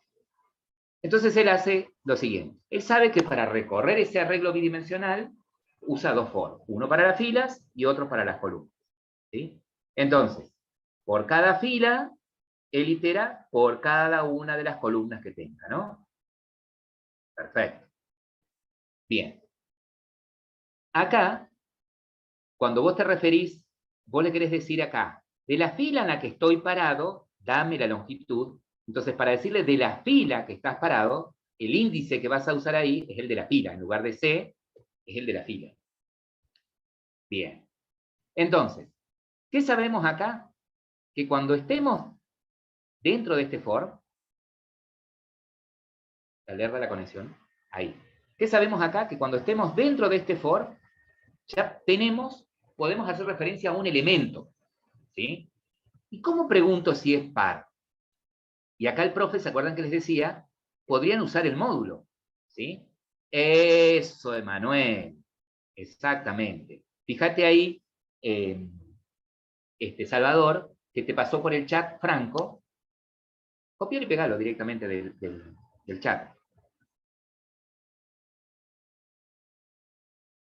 Entonces él hace lo siguiente. Él sabe que para recorrer ese arreglo bidimensional usa dos for. Uno para las filas y otro para las columnas. ¿Sí? Entonces, por cada fila, él itera por cada una de las columnas que tenga, ¿no? Perfecto. Bien. Acá, cuando vos te referís, vos le querés decir acá, de la fila en la que estoy parado, dame la longitud. Entonces, para decirle de la fila que estás parado, el índice que vas a usar ahí es el de la fila. En lugar de C, es el de la fila. Bien. Entonces, ¿qué sabemos acá? Que cuando estemos dentro de este for, alerta la conexión, ahí. ¿Qué sabemos acá? Que cuando estemos dentro de este for, ya podemos hacer referencia a un elemento. ¿Sí? ¿Y cómo pregunto si es par? Y acá el profe, ¿se acuerdan que les decía? Podrían usar el módulo. ¿Sí? Eso, Emanuel. Exactamente. Fíjate ahí, Salvador, que te pasó por el chat Franco. Copiar y pegarlo directamente del chat.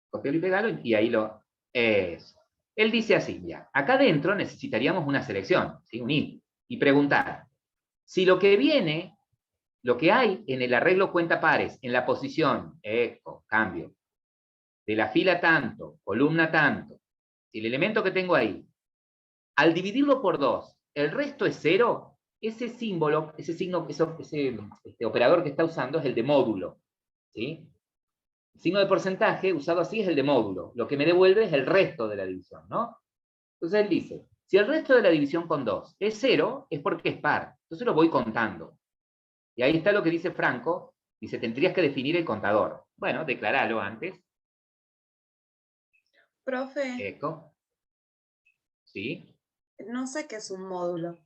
Copiarlo y pegarlo y ahí lo... Eso. Él dice así, ya, acá adentro necesitaríamos una selección, ¿sí? Un int, y preguntar si lo que viene, lo que hay en el arreglo cuenta pares, en la posición, eco, cambio, de la fila tanto, columna tanto, si el elemento que tengo ahí, al dividirlo por 2, el resto es 0, ese símbolo, ese signo, ese operador que está usando es el de módulo, ¿sí? El signo de porcentaje usado así es el de módulo. Lo que me devuelve es el resto de la división, ¿no? Entonces él dice, si el resto de la división con 2 es 0, es porque es par. Entonces lo voy contando. Y ahí está lo que dice Franco. Dice, tendrías que definir el contador. Bueno, declaralo antes. Profe, Eco. ¿Sí? no sé qué es un módulo.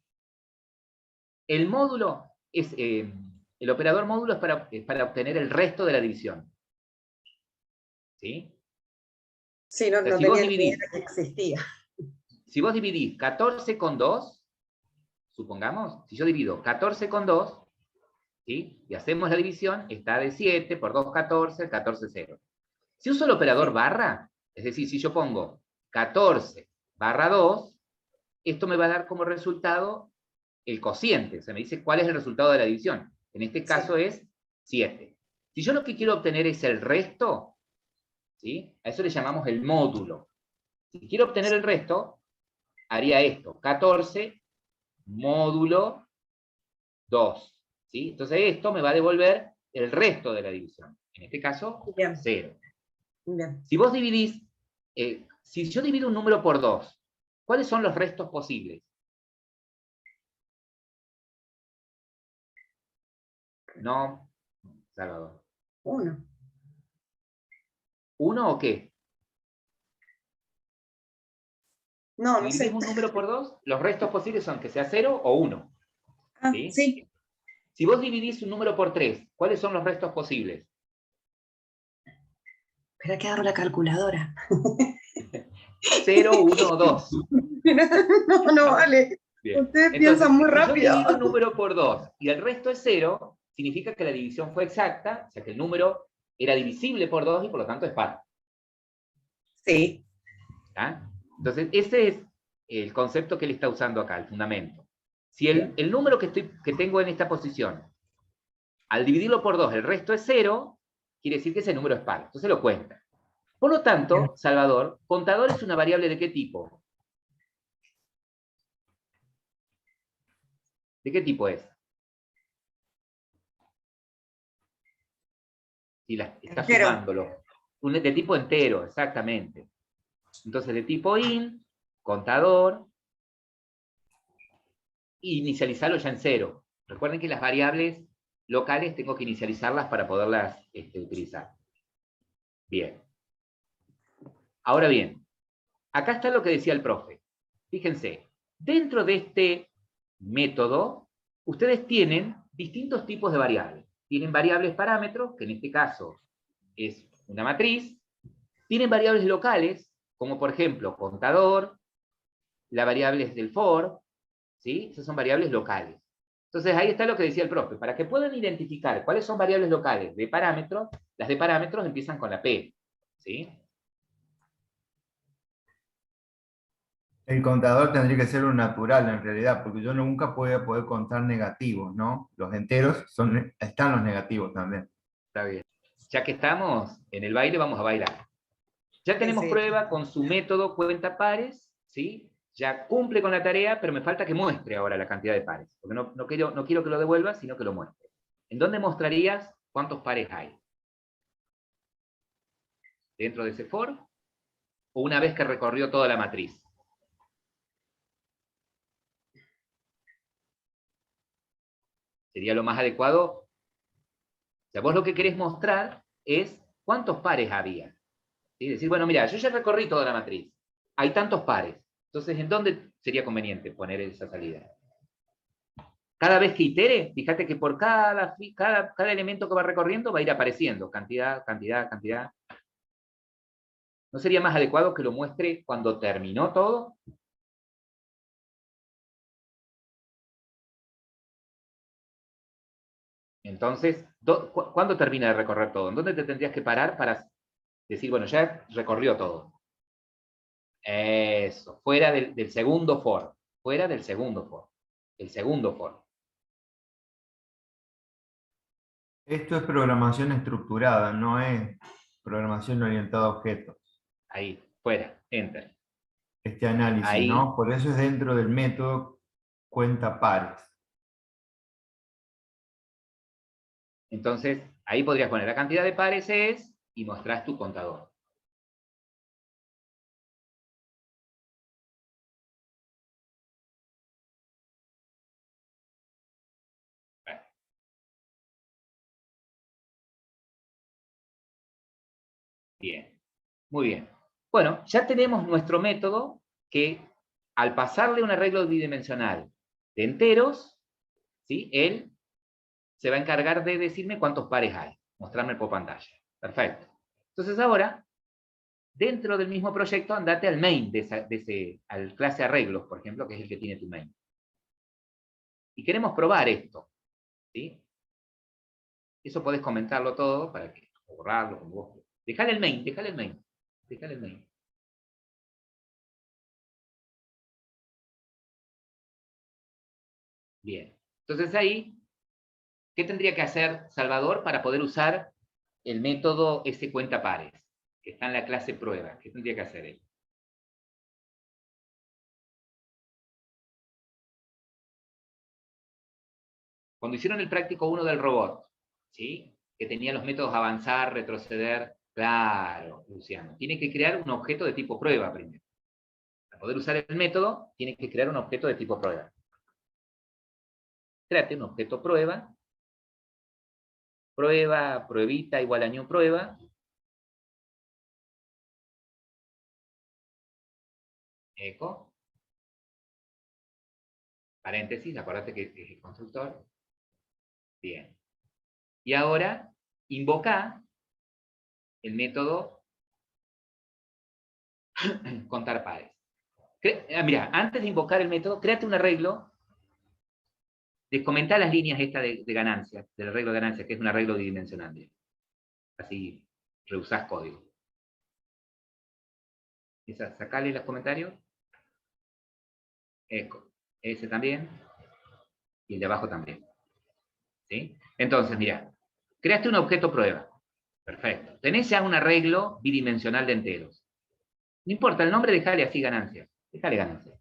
El módulo es... el operador módulo es para obtener el resto de la división. ¿Sí? Sí, no, O sea, no si vos tenía ni idea dividís, que existía. si vos dividís 14 con 2, supongamos, si yo divido 14 con 2, ¿sí? Y hacemos la división, está de 7 por 2, 14, 14, 0. Si uso el operador barra, es decir, si yo pongo 14 barra 2, esto me va a dar como resultado el cociente, o sea, me dice cuál es el resultado de la división. En este caso es 7. Si yo lo que quiero obtener es el resto, ¿sí? A eso le llamamos el módulo. Si quiero obtener el resto, haría esto, 14 módulo 2. ¿Sí? Entonces esto me va a devolver el resto de la división. En este caso, Bien. 0. Bien. Si vos dividís si yo divido un número por 2, ¿cuáles son los restos posibles? No, Salvador. 1. ¿Uno o qué? No, no ¿Dividís sé. un número por 2? Los restos posibles son que sea 0 o 1. Ah, ¿Sí? sí. Si vos dividís un número por 3, ¿cuáles son los restos posibles? Espera que agarro la calculadora. 0, 1 o 2. No, vale. Bien. Ustedes Entonces, piensan muy si yo rápido. divido un número por 2 y el resto es 0, significa que la división fue exacta, o sea que el número era divisible por 2 y por lo tanto es par. Sí. ¿Tá? Entonces, ese es el concepto que él está usando acá, el fundamento. Si el número que tengo en esta posición, al dividirlo por 2, el resto es 0, quiere decir que ese número es par. Entonces lo cuenta. Por lo tanto, Salvador, contador es una variable ¿de qué tipo? ¿De qué tipo es? Si está Entero. sumándolo. De tipo entero, exactamente. Entonces, de tipo int, contador, y inicializarlo ya en 0. Recuerden que las variables locales tengo que inicializarlas para poderlas utilizar. Bien. Ahora bien, acá está lo que decía el profe. Fíjense, dentro de este método, ustedes tienen distintos tipos de variables. Tienen variables parámetros, que en este caso es una matriz. Tienen variables locales, como por ejemplo contador, la variable es del for, ¿sí? Esas son variables locales. Entonces ahí está lo que decía el profe. Para que puedan identificar cuáles son variables locales de parámetros, las de parámetros empiezan con la P, ¿sí? El contador tendría que ser un natural en realidad, porque yo nunca voy a poder contar negativos, ¿no? Los enteros están los negativos también. Está bien. Ya que estamos en el baile, vamos a bailar. Ya tenemos Sí. prueba con su método cuenta pares, ¿sí? Ya cumple con la tarea, pero me falta que muestre ahora la cantidad de pares. Porque no quiero que lo devuelva, sino que lo muestre. ¿En dónde mostrarías cuántos pares hay? ¿Dentro de ese for? ¿O una vez que recorrió toda la matriz? Sería lo más adecuado. O sea, vos lo que querés mostrar es cuántos pares había. ¿Sí? Decir, bueno, mira, yo ya recorrí toda la matriz. Hay tantos pares. Entonces, ¿en dónde sería conveniente poner esa salida? Cada vez que itere, fíjate que por cada elemento que va recorriendo va a ir apareciendo. Cantidad, cantidad, cantidad. ¿No sería más adecuado que lo muestre cuando terminó todo? Entonces, ¿cuándo termina de recorrer todo? ¿En dónde te tendrías que parar para decir, bueno, ya recorrió todo? Eso, fuera del segundo for. Fuera del segundo for. El segundo for. Esto es programación estructurada, no es programación orientada a objetos. Ahí, fuera, enter. Este análisis, Ahí, ¿no? Por eso es dentro del método cuenta pares. entonces, ahí podrías poner la cantidad de pares es y mostrás tu contador. Bueno. Bien, muy bien. Bueno, ya tenemos nuestro método que al pasarle un arreglo bidimensional de enteros, ¿sí? Él se va a encargar de decirme cuántos pares hay, mostrarme por pantalla. Perfecto. Entonces ahora, dentro del mismo proyecto, andate al main al clase arreglos, por ejemplo, que es el que tiene tu main. Y queremos probar esto, ¿sí? Eso podés comentarlo todo para que, o borrarlo, como vos. Dejale el main, dejale el main, dejale el main. Bien. Entonces ahí, ¿qué tendría que hacer Salvador para poder usar el método ese cuenta pares? Que está en la clase prueba. ¿Qué tendría que hacer él? Cuando hicieron el práctico 1 del robot, ¿sí? Que tenía los métodos avanzar, retroceder, Claro, Luciano. Tiene que crear un objeto de tipo prueba primero. Para poder usar el método, tiene que crear un objeto de tipo prueba. Créate un objeto prueba. Prueba, pruebita igual a new prueba. Eco. Paréntesis, acuérdate que es el constructor. Bien. Y ahora, invoca el método contar pares. Mira, antes de invocar el método, créate un arreglo. Descomentá las líneas estas de ganancias, del arreglo de ganancias, que es un arreglo bidimensional. Así reusás código. Sacale los comentarios. Eco. Ese también. Y el de abajo también. ¿Sí? Entonces, mira, creaste un objeto prueba. Perfecto. Tenés ya un arreglo bidimensional de enteros. No importa el nombre, dejale así ganancias. Dejale ganancias.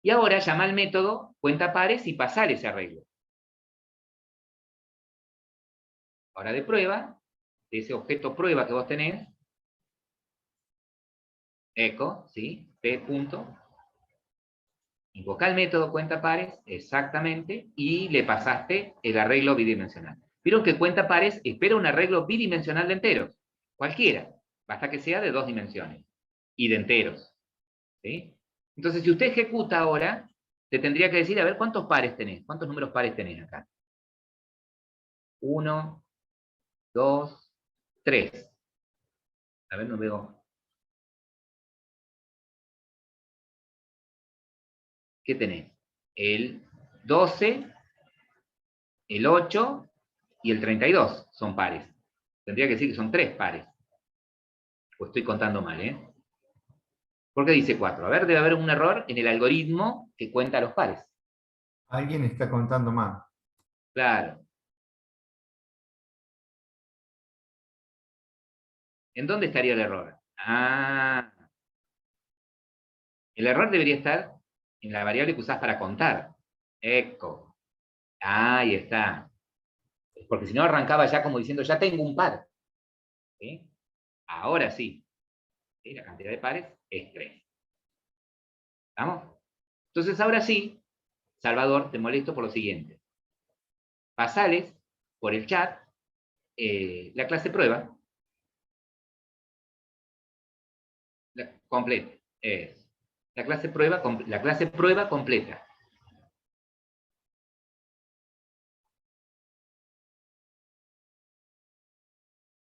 Y ahora llama al método cuenta pares y pasale ese arreglo. Ahora de prueba, de ese objeto prueba que vos tenés, eco, ¿sí? P punto. Invoca el método cuenta pares, exactamente, y le pasaste el arreglo bidimensional. Vieron que cuenta pares espera un arreglo bidimensional de enteros. Cualquiera. Basta que sea de 2 dimensiones. Y de enteros. ¿Sí? Entonces, si usted ejecuta ahora, te tendría que decir, a ver, ¿cuántos pares tenés? ¿Cuántos números pares tenés acá? 1, 2, 3. A ver, no veo. ¿Qué tenés? El 12, el 8 y el 32 son pares. Tendría que decir que son 3 pares. O estoy contando mal, ¿eh? ¿Por qué dice 4? A ver, debe haber un error en el algoritmo que cuenta los pares. Alguien está contando mal. Claro. ¿En dónde estaría el error? Ah. El error debería estar en la variable que usás para contar. Eco. Ahí está. Porque si no arrancaba ya como diciendo, ya tengo un par. ¿Sí? Ahora sí. ¿Sí? La cantidad de pares es 3. ¿Estamos? Entonces ahora sí, Salvador, te molesto por lo siguiente. Pasales por el chat la clase prueba. Completa. La clase prueba completa.